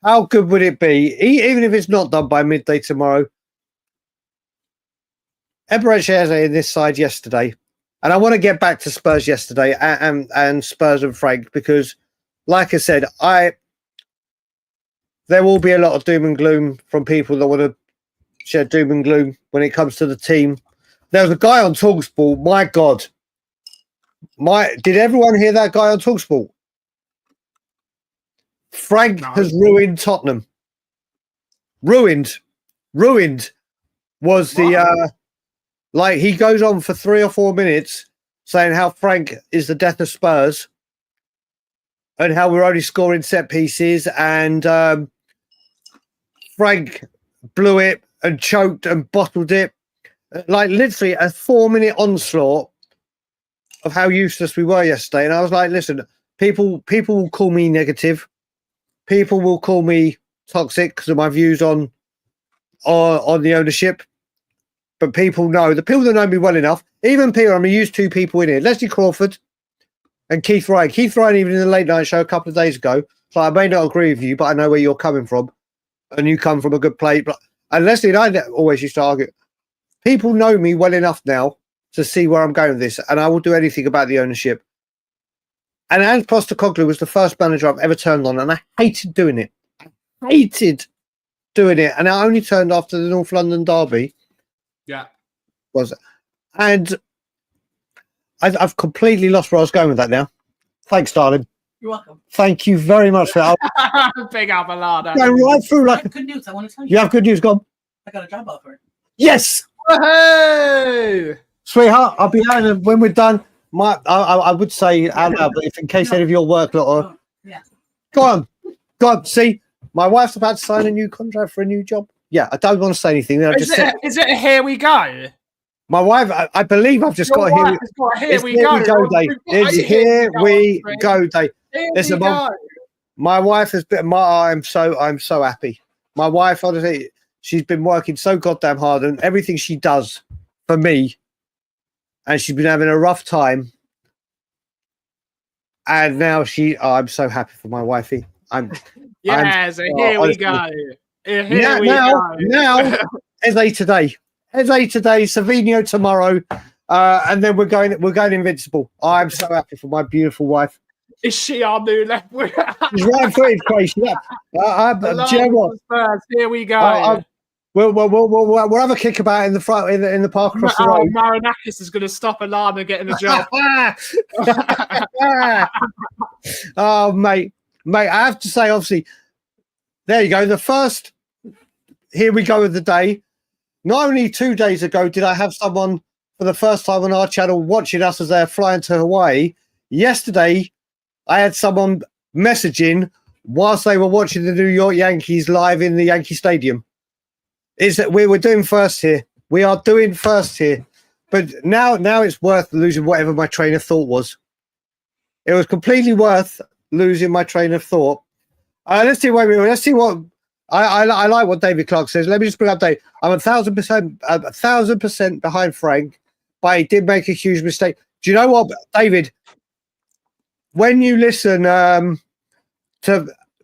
How good would it be, even if it's not done by midday tomorrow? Eberechi Eze in this side yesterday, and I want to get back to Spurs yesterday and Spurs and Frank, because, like I said, there will be a lot of doom and gloom from people that want to share doom and gloom when it comes to the team. There was a guy on TalkSport. My God, did everyone hear that guy on TalkSport? Frank has ruined Tottenham. Ruined was the like, he goes on for 3 or 4 minutes saying how Frank is the death of Spurs and how we're only scoring set pieces, and Frank blew it and choked and bottled it. Like, literally a 4-minute onslaught of how useless we were yesterday. And I was like, listen, people will call me negative. People will call me toxic because of my views on the ownership. But people know, the people that know me well enough, even Peter, I'm going to use 2 people in here, Leslie Crawford and Keith Ryan. Keith Ryan, even in the late night show a couple of days ago, so I may not agree with you, but I know where you're coming from. And you come from a good place. And Leslie and I always used to argue. People know me well enough now to see where I'm going with this, and I will do anything about the ownership. And Ange Postecoglou was the first manager I've ever turned on, and I hated doing it. And I only turned after the North London derby. Yeah. And I've completely lost where I was going with that now. Thanks, darling. You're welcome. Thank you very much for that. Big Abelardo. Going right through I have good news. I want to tell you. You have good news, go on. I got a job offer. Yes! Woohoo! Sweetheart, I'll be out when we're done. I would say out loud, but if in case any of your work, Yeah. Go on. See, my wife's about to sign a new contract for a new job. Yeah, I don't want to say anything. Is it a here we go? My wife, I believe I've just got a here we go day. It's here we go day. Listen, my wife has been. I'm so happy. My wife, honestly, she's been working so goddamn hard, and everything she does for me, and she's been having a rough time. And now I'm so happy for my wifey. Here we go. Now, Eze today, Savino tomorrow, and then we're going invincible. I'm so happy for my beautiful wife. Is she our new left winger? She's right-footed, Crazy. Yeah. Do you know what? Spurs, here we go. We'll have a kick about in the front in the park across the road. Marinakis is going to stop Alana getting a job. Oh, mate, I have to say, obviously, there you go. The first, here we go of the day. Not only 2 days ago did I have someone for the first time on our channel watching us as they're flying to Hawaii. Yesterday, I had someone messaging whilst they were watching the New York Yankees live in the Yankee Stadium. Is that we were doing first here? We are doing first here, but now it's worth losing whatever my train of thought was. It was completely worth losing my train of thought. Let's see what I like what David Clark says. Let me just bring up Dave. I'm 1,000% behind Frank, but he did make a huge mistake. Do you know what, David? When you listen to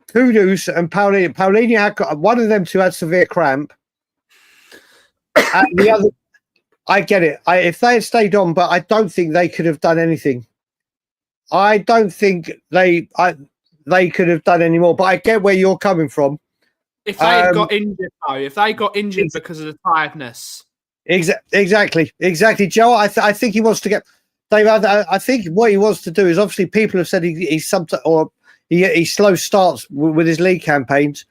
Kudus and Paulinho had one of them two had severe cramp. The other, I get it. If they had stayed on, but I don't think they could have done anything. I don't think they could have done any more. But I get where you're coming from. If they got injured, though, because of the tiredness. Exactly, Joe. I think he wants to get. Dave, I think what he wants to do is obviously people have said he slow starts with his league campaigns.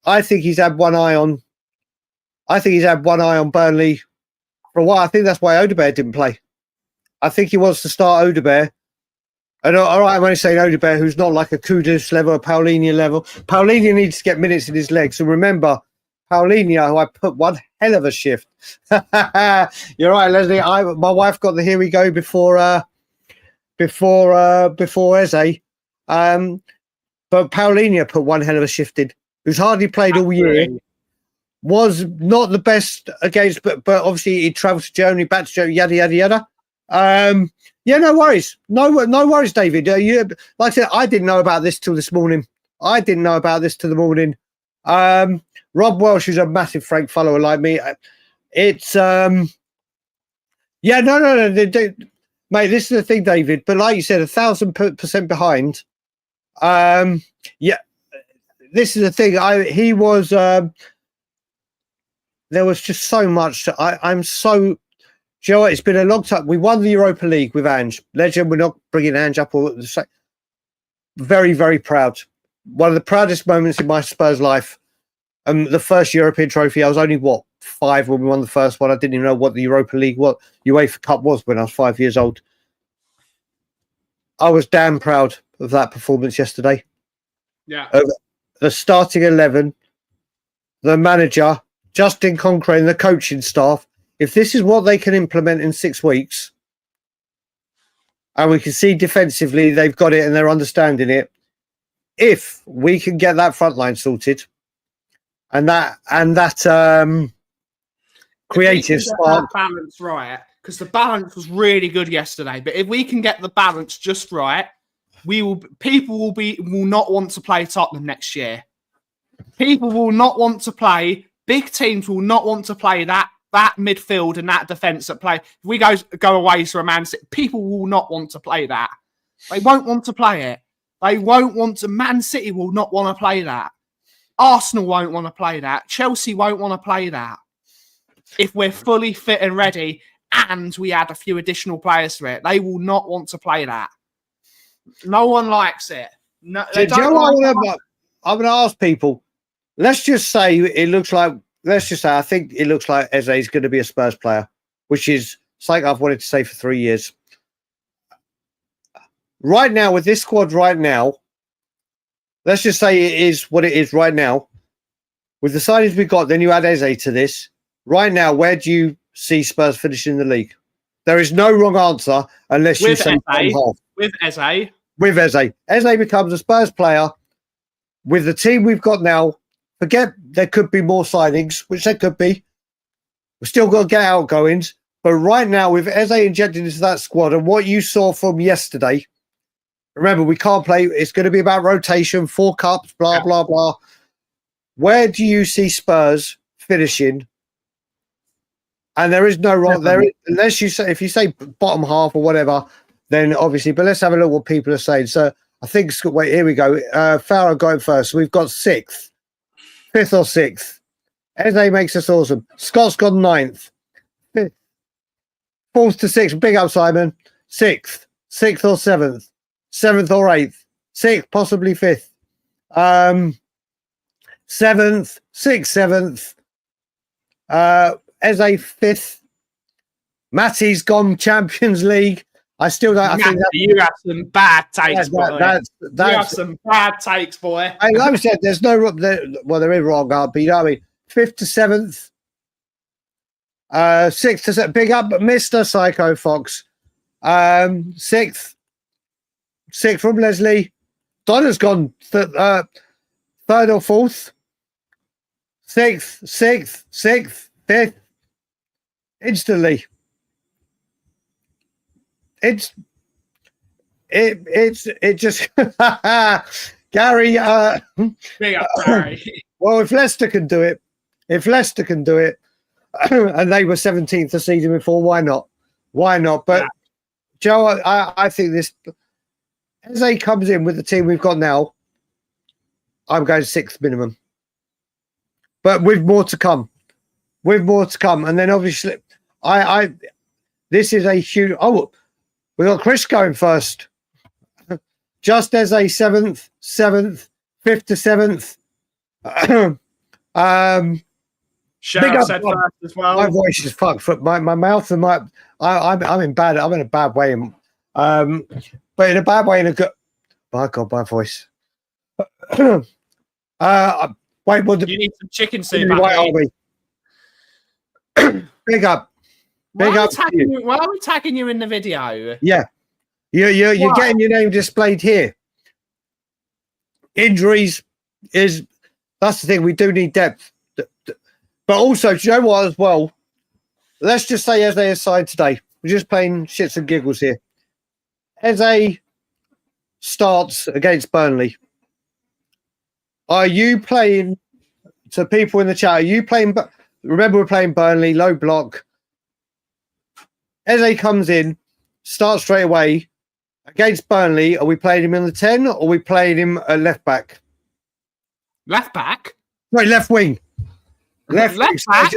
I think he's had one eye on. Burnley for a while. I think that's why Odegaard didn't play. I think he wants to start Odegaard. And all right, I'm only saying Odegaard, who's not like a Kudus level or Paulinho level. Paulinho needs to get minutes in his legs. And remember, Paulinho, who I put one hell of a shift. You're right, Leslie. My wife got the here we go before Eze. But Paulinho put one hell of a shift in. Who's hardly played all year. Was not the best against, but obviously he travelled to Germany, back to Germany, yada yada yada. Yeah, no worries, no worries, David. Like I said, I didn't know about this till this morning. Rob Welsh, who's a massive Frank follower like me, it's no, mate. This is the thing, David. But like you said, 1,000% behind. Yeah, this is the thing. He was. There was just so much. I'm so. Do you know what? It's been a long time. We won the Europa League with Ange. Legend. We're not bringing Ange up. Very, very proud. One of the proudest moments in my Spurs life. The first European trophy. I was only 5 when we won the first one. I didn't even know what the Europa League, what UEFA Cup was when I was 5 years old. I was damn proud of that performance yesterday. Yeah. The starting 11, the manager, Justin Concrane, the coaching staff. If this is what they can implement in 6 weeks, and we can see defensively they've got it and they're understanding it, if we can get that front line sorted and that creative spark, balance right, because the balance was really good yesterday. But if we can get the balance just right, people will not want to play Tottenham next year. People will not want to play Big teams will not want to play that midfield and that defence that play. If we go away to a Man City, people will not want to play that. They won't want to play it. They won't want to. Man City will not want to play that. Arsenal won't want to play that. Chelsea won't want to play that. If we're fully fit and ready and we add a few additional players to it, they will not want to play that. No one likes it. No, I'm going to ask people. Let's just say it looks like. Let's just say I think it looks like Eze is going to be a Spurs player, which is something I've wanted to say for 3 years. Right now, with this squad, right now, let's just say it is what it is right now. With the signings we've got, then you add Eze to this. Right now, where do you see Spurs finishing the league? There is no wrong answer unless you say half. With Eze. With Eze. Eze becomes a Spurs player. With the team we've got now, forget there could be more signings, which there could be. We've still got to get outgoings. But right now, with Eze injected into that squad and what you saw from yesterday, remember, we can't play. It's going to be about rotation, 4 cups, blah, blah, blah. Where do you see Spurs finishing? And there is no wrong there. Unless you say, if you say bottom half or whatever, then obviously, but let's have a look what people are saying. So I think, wait, here we go. Farah going first. So we've got 6th, 5th or 6th. Eze makes us awesome. Scott's gone 9th. 5th, 4th to 6th. Big up, Simon. 6th, 6th or 7th. 7th or 8th. 6th, possibly 5th. 7th, 6th, 7th. Eze 5th. Matty's gone Champions League. I still don't. I think that, you have some bad takes, boy. You have some bad takes, boy. Like I said, there's no. There is wrong, but you know what I mean. 5th to 7th. 6th to 7th. Big up, Mr. Psycho Fox. 6th. 6th from Leslie. Donna's gone 3rd or 4th. 6th, 5th. Instantly. It just Gary. Big up, Gary. Well, if Leicester can do it, and they were 17th the season before, why not? But yeah. Joe, I think this as he comes in with the team we've got now, I'm going 6th minimum. But with more to come. And then obviously this is a huge we got Chris going first. Just as a 7th, 5th to 7th. Sharon said first as well. My voice is fucked. My mouth and I'm in a bad way. But in a bad way, in a good. My God, my voice. Wait, you need some chicken soup. Big up. Why are we tagging you in the video? Yeah. You're getting your name displayed here. Injuries that's the thing. We do need depth. But also, do you know what as well? Let's just say Eze aside today. We're just playing shits and giggles here. Eze starts against Burnley. Are you playing, to people in the chat, are you playing, remember we're playing Burnley, low block. Eze comes in, starts straight away. Against Burnley, are we playing him in the 10 or are we playing him at left back? Left back? No, left wing. Left back.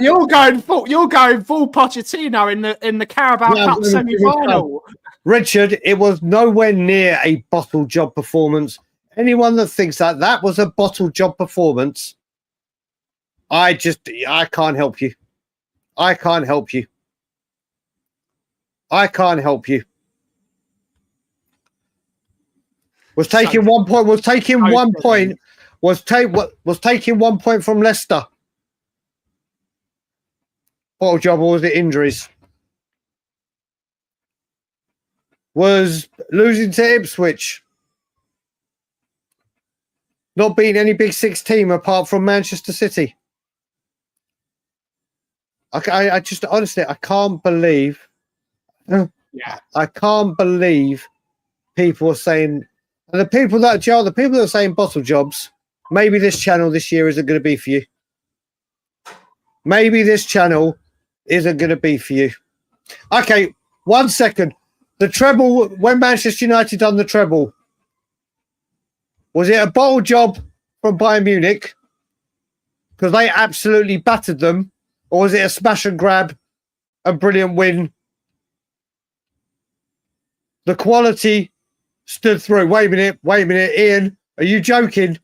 You're going full Pochettino in the Carabao Cup semi-final. Richard, it was nowhere near a bottle job performance. Anyone that thinks that was a bottle job performance, I can't help you. I can't help you. Was taking 1 point. Was taking 1 point. Was taking 1 point from Leicester. Bottle job, or was it injuries? Was losing to Ipswich. Not beating any Big Six team apart from Manchester City. I just honestly, I can't believe. Yeah, I can't believe people are saying, and the people that are saying bottle jobs. Maybe this channel this year isn't going to be for you. maybe this channel isn't going to be for you. Okay, 1 second. The treble, when Manchester United done the treble, was it a bottle job from Bayern Munich? Because they absolutely battered them. Or was it a smash and grab, a brilliant win? The quality stood through. Wait a minute. Ian, are you joking?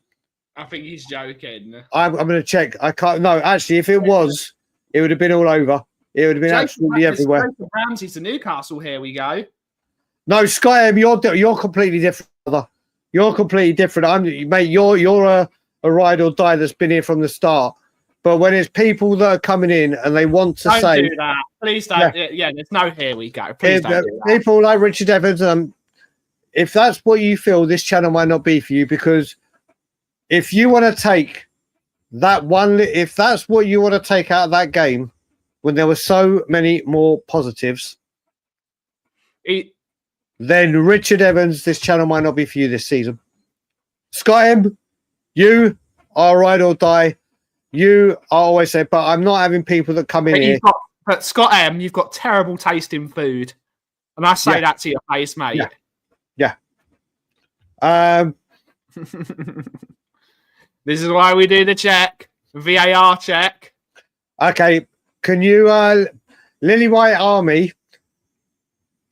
I think he's joking. I'm going to check. I can't. No, actually, if it was, it would have been all over. It would have been absolutely everywhere. Ramsey to Newcastle. Here we go. No, Sky M, you're completely different, brother. You're completely different. Mate. You're a ride or die that's been here from the start. But when it's people that are coming in and they want to don't say, do that. Please don't. Yeah, there's no here we go. Please don't do that. People like Richard Evans, if that's what you feel, this channel might not be for you, because if you want to take that one, if that's what you want to take out of that game, when there were so many more positives, then Richard Evans, this channel might not be for you this season. Sky M, you are ride or die. You always say, but I'm not having people that come in here. But Scott M, you've got terrible taste in food. And I say that to your face, mate. Yeah. This is why we do the check. VAR check. Okay. Can you, Lily White Army,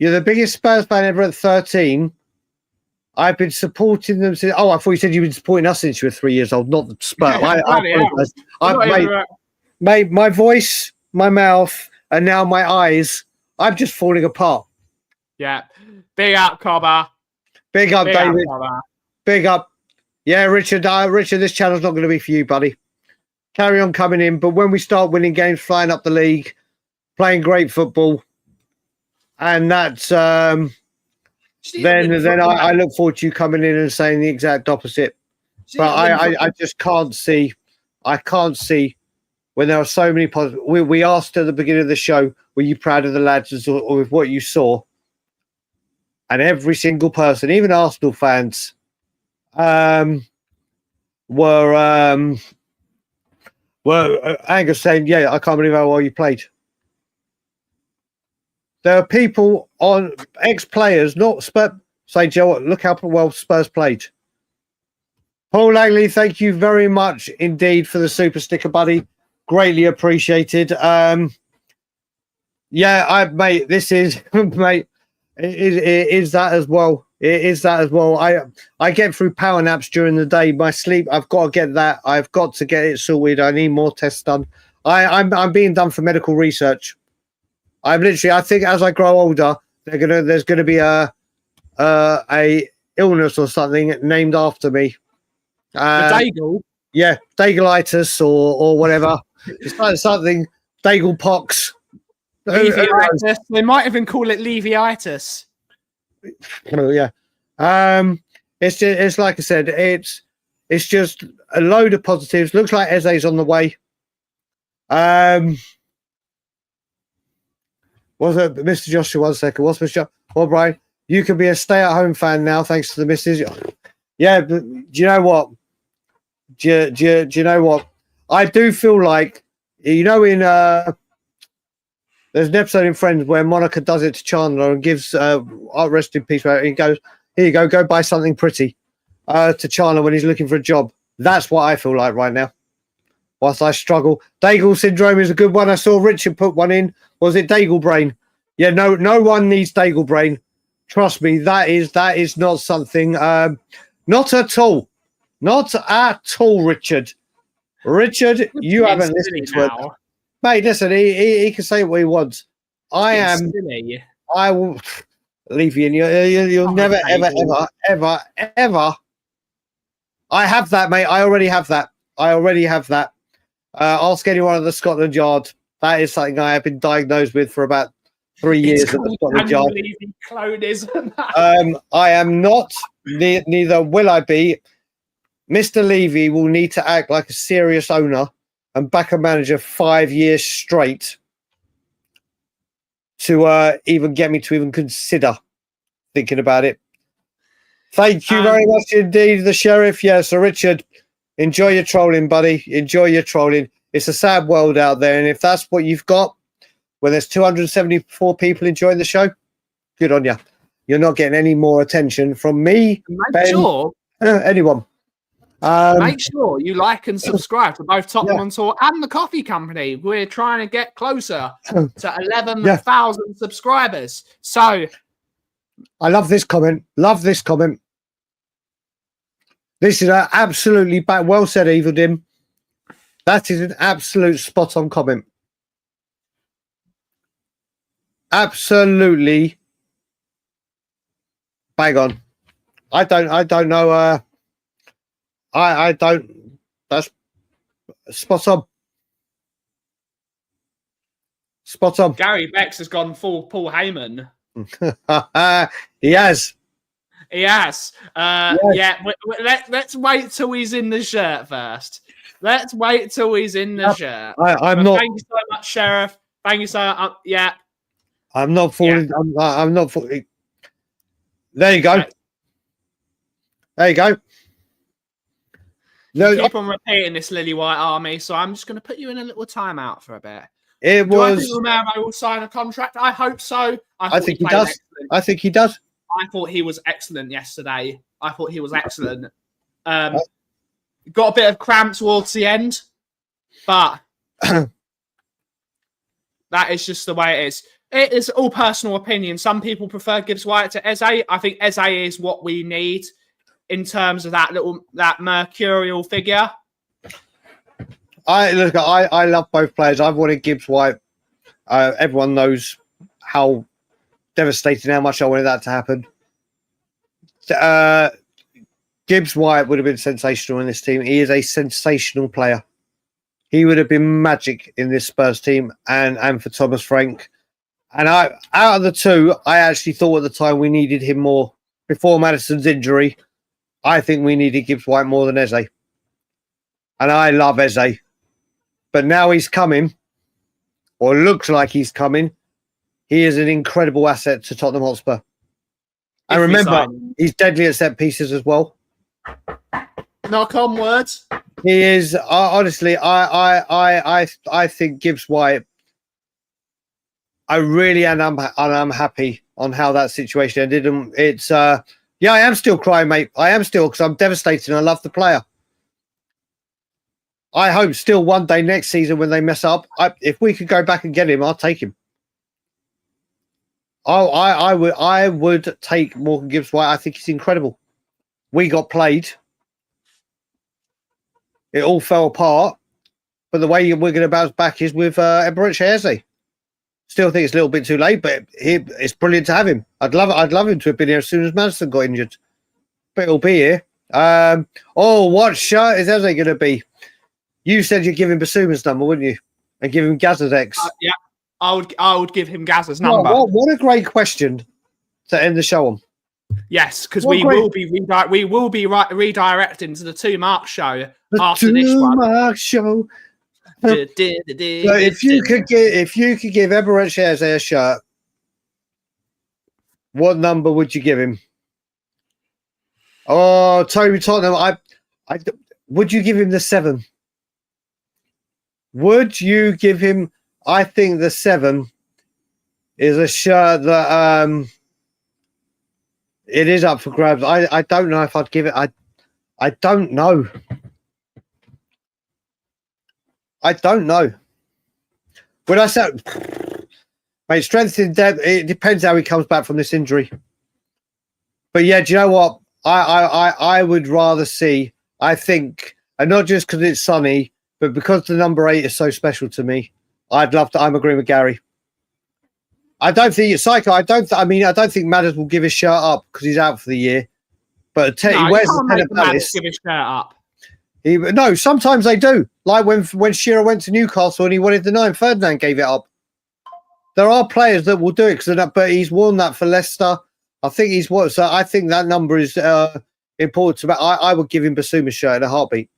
you're the biggest Spurs fan ever at 13. I've been supporting them since. Oh, I thought you said you've been supporting us since you were 3 years old, not the Spurs. I've made my voice, my mouth, and now my eyes. I'm just falling apart. Yeah. Big up, Cobber. Big up, David. Big up. Yeah, Richard. Richard, this channel's not going to be for you, buddy. Carry on coming in. But when we start winning games, flying up the league, playing great football, and that's then I look forward to you coming in and saying the exact opposite. But I just can't see. I can't see when there are so many positives. We asked at the beginning of the show, were you proud of the lads or with what you saw? And every single person, even Arsenal fans, were Angus saying, yeah, I can't believe how well you played. There are people on ex-players, not Spurs, say, Joe, look how well Spurs played. Paul Langley, thank you very much indeed for the super sticker, buddy. Greatly appreciated. Mate, this is, mate, it is that as well. It is that as well. I get through power naps during the day. My sleep, I've got to get that. I've got to get it sorted. I need more tests done. I'm being done for medical research. I think as I grow older, there's gonna be a illness or something named after me. Dagul? Yeah, Dagulitis or whatever. It's like something, Dagul pox. Leviitis. They might even call it Leviitis. Yeah. It's like I said, it's just a load of positives. Looks like Eze's on the way. Was it Mr. Joshua? 1 second. What's Mr. Joshua? Well, Brian, you can be a stay-at-home fan now, thanks to the missus. Yeah, but do you know what? Do you know what? I do feel like, in there's an episode in Friends where Monica does it to Chandler and gives rest in peace. He goes, here you go buy something pretty to Chandler when he's looking for a job. That's what I feel like right now. Whilst I struggle. Dagul syndrome is a good one. I saw Richard put one in. Was it Dagul brain? Yeah, no one needs Dagul brain. Trust me, that is not something. Not at all. Not at all, Richard. Richard, you haven't listened to it. Mate, listen, he can say what he wants. I will leave you, and you'll never, ever. I have that, mate. I already have that. Ask anyone at the Scotland Yard. That is something I have been diagnosed with for about 3 years at the Scotland Yard. I am not, neither will I be. Mr. Levy will need to act like a serious owner and back a manager 5 years straight to even get me to even consider thinking about it. Thank you very much indeed, the Sheriff. Yeah, so Richard, enjoy your trolling, buddy. Enjoy your trolling. It's a sad world out there, and if that's what you've got, when there's 274 people enjoying the show, good on you. You're not getting any more attention from me, Ben, anyone. Make sure you like and subscribe to both Tottenham on Tour and the Kauffie Company. We're trying to get closer to 11,000 subscribers. So, I love this comment. Love this comment. This is absolutely well said, Evil Dim. That is an absolute spot on comment. Absolutely bang on. I don't know. I don't. That's spot on. Spot on. Gary Bex has gone full Paul Heyman. He has. He has. Yeah. Let's wait till he's in the shirt first. Let's wait till he's in the shirt. I'm not. Thank you so much, Sheriff. Thank you so much. Yeah. I'm not falling. Yeah. I'm not falling. There you go. Right. There you go. No, you keep on repeating this, Lily White Army. So I'm just going to put you in a little timeout for a bit. Do I think Romero will sign a contract? I hope so. I think he does. Excellent. I think he does. I thought he was excellent yesterday. Got a bit of cramp towards the end, but that is just the way it is. It is all personal opinion. Some people prefer Gibbs White to Eze. I think Eze is what we need in terms of that mercurial figure. I love both players. I've wanted Gibbs White. Everyone knows how devastating, how much I wanted that to happen. Gibbs White would have been sensational in this team. He is a sensational player. He would have been magic in this Spurs team and for Thomas Frank. And out of the two, I actually thought at the time we needed him more. Before Maddison's injury, I think we needed Gibbs White more than Eze. And I love Eze. But now he's coming, or looks like he's coming. He is an incredible asset to Tottenham Hotspur. And remember, he's deadly at set pieces as well. Knock on words. He is honestly. I think Gibbs White. I really am happy on how that situation ended. And it's I am still crying, mate. I am still, because I'm devastated. I love the player. I hope still one day next season when they mess up, if we could go back and get him, I'll take him. I would take Morgan Gibbs White. I think he's incredible. We got played. It all fell apart. But the way we're going to bounce back is with Eberechi Eze. Still think it's a little bit too late, but it's brilliant to have him. I'd love him to have been here as soon as Maddison got injured. But he'll be here. What shirt is Eze going to be? You said you'd give him Basuma's number, wouldn't you? And give him Gazza's X. Yeah, I would give him Gazza's number. What a great question to end the show on. Yes, because we will be redirecting to the 2 Mark show after this one. 2 Mark show. So if you could give Eberechi Eze a shirt, what number would you give him? Oh, Toby Tottenham, would you give him the 7? Would you give him? I think the 7 is a shirt that it is up for grabs. I don't know if I'd give it. I don't know. I don't know. When I say, mate, strength in depth, it depends how he comes back from this injury. But yeah, do you know what? I would rather see. I think, and not just because it's sunny, but because the number 8 is so special to me. I'd love to. I'm agreeing with Gary. I don't think it's psycho. I don't think Madders will give his shirt up because he's out for the year. But he wears the 10 at Palace. Give his shirt up. No, sometimes they do. Like when Shearer went to Newcastle and he wanted the 9, Ferdinand gave it up. There are players that will do it, but he's worn that for Leicester. I think I think that number is important. I would give him Basuma's shirt in a heartbeat.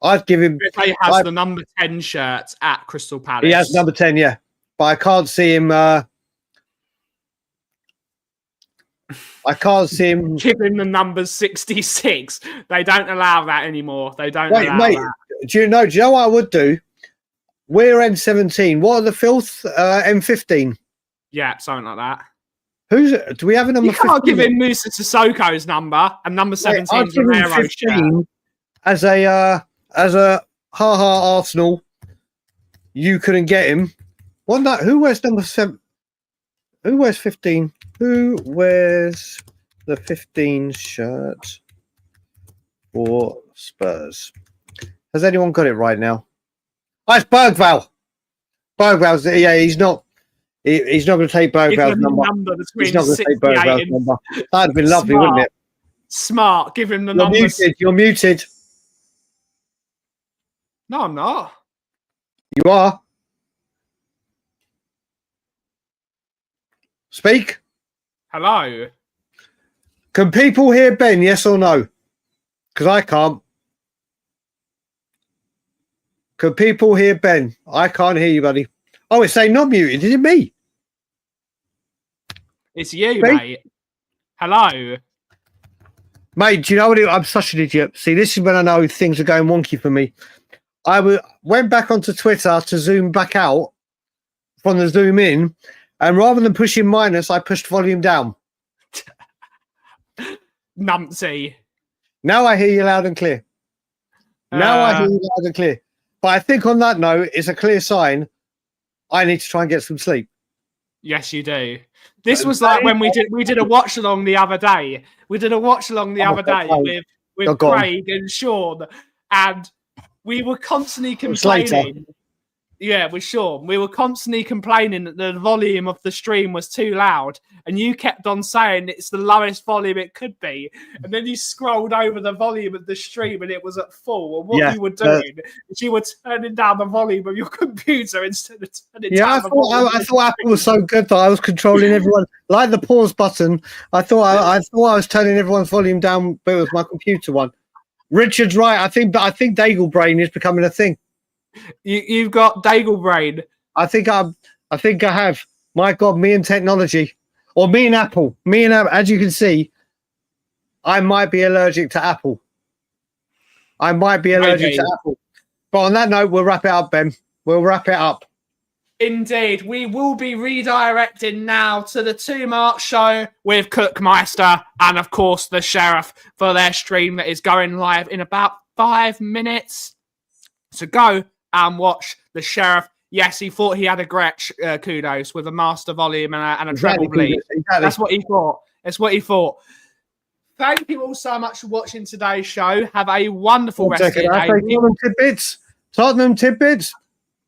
I'd give him. He has the number 10 shirt at Crystal Palace. He has number 10, yeah. But I can't see him. I can't see him giving the number 66. They don't allow that anymore. They don't allow that. Do you know what I would do? We're N17. What are the filth? M15. Yeah, something like that. Do we have a number? You can't 15? give him Musa Sissoko's number and number 17 I'd is give him Romero 15 as a ha Arsenal. You couldn't get him. Who wears number 7? Who wears 15? Who wears the 15 shirt for Spurs? Has anyone got it right now? Oh, it's Bergvall. Bergvall's, yeah, he's not going to take Bergvall's number. He's not going to take Bergvall's number. That'd be lovely, wouldn't it? Smart. Give him the numbers. You're muted. No, I'm not. You are. Speak. Hello. Can people hear Ben, yes or no? Because I can't. Can people hear Ben? I can't hear you, buddy. Oh, it's saying not muted. Is it me? It's you, mate. Hello. Mate, do you know what? I'm such an idiot. See, this is when I know things are going wonky for me. I went back onto Twitter to zoom back out from the zoom in, and rather than pushing minus, I pushed volume down. Numpty. Now I hear you loud and clear. I hear you loud and clear. But I think on that note, it's a clear sign I need to try and get some sleep. Yes, you do. This was like when we did a watch along the other day. We did a watch along the other day with Craig and Sean, and we were constantly complaining. Yeah, with Sean, we were constantly complaining that the volume of the stream was too loud, and you kept on saying it's the lowest volume it could be, and then you scrolled over the volume of the stream and it was at full. And what you were doing is you were turning down the volume of your computer instead of turning down the volume. I thought Apple was so good that I was controlling everyone, like the pause button. I thought I was turning everyone's volume down, but it was my computer one. Richard's right. I think Dagul brain is becoming a thing. You've got Dagul brain. I think I have. My God, me and technology, or me and Apple. As you can see, I might be allergic to Apple. But on that note, we'll wrap it up, Ben. We'll wrap it up. Indeed, we will be redirecting now to the 2 Mark show with Cookmeister and, of course, the Sheriff for their stream that is going live in about 5 minutes. So go and watch the Sheriff. Yes, he thought he had a Gretsch kudos with a master volume and a treble bleed. Exactly. That's what he thought. Thank you all so much for watching today's show. Have a wonderful rest of your day. Tottenham tidbits.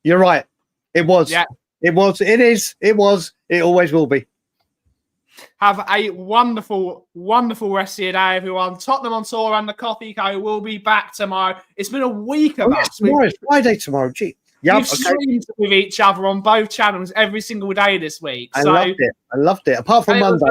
You're right. It was. Yeah. It was. It is. It was. It always will be. Have a wonderful, wonderful rest of your day, everyone. Tottenham on Tour and the Kauffie Co will be back tomorrow. It's been a week of us. It's Friday tomorrow. Gee. Yep, we've streamed with each other on both channels every single day this week. I loved it. Apart from Monday.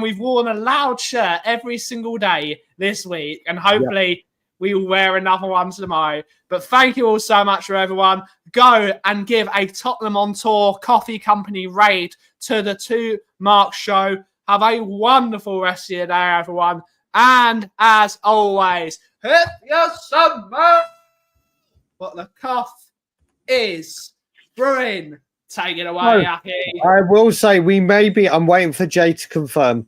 We've worn a loud shirt every single day this week, and hopefully we will wear another one tomorrow. But thank you all so much for everyone. Go and give a Tottenham on Tour Coffee Company raid to the 2 Mark show. Have a wonderful rest of your day, everyone. And as always, hit your summer. What the Kauff is brewing. Take it away, Aki. I will say I'm waiting for Jay to confirm.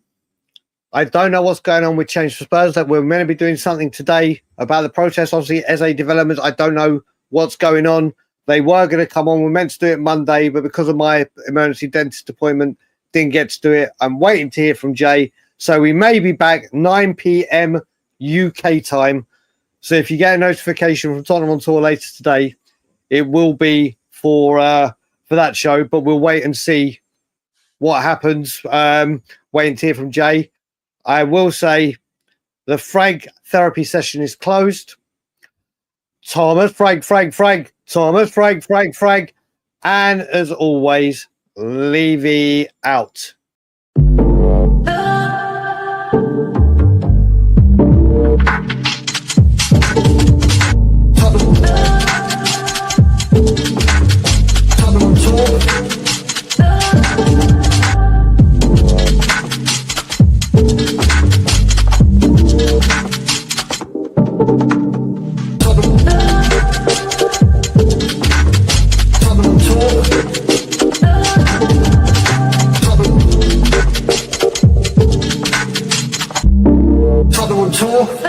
I don't know what's going on with Change for Spurs. That we're meant to be doing something today about the protest. Obviously, Eze developments. I don't know what's going on. They were going to come on. We're meant to do it Monday, but because of my emergency dentist appointment, didn't get to do it. I'm waiting to hear from Jay. So we may be back 9 p.m. UK time. So if you get a notification from Tottenham on Tour later today, it will be for that show. But we'll wait and see what happens. Waiting to hear from Jay. I will say the Frank therapy session is closed. Thomas, Frank. Thomas, Frank. And as always, Levy out. Tottenham tour.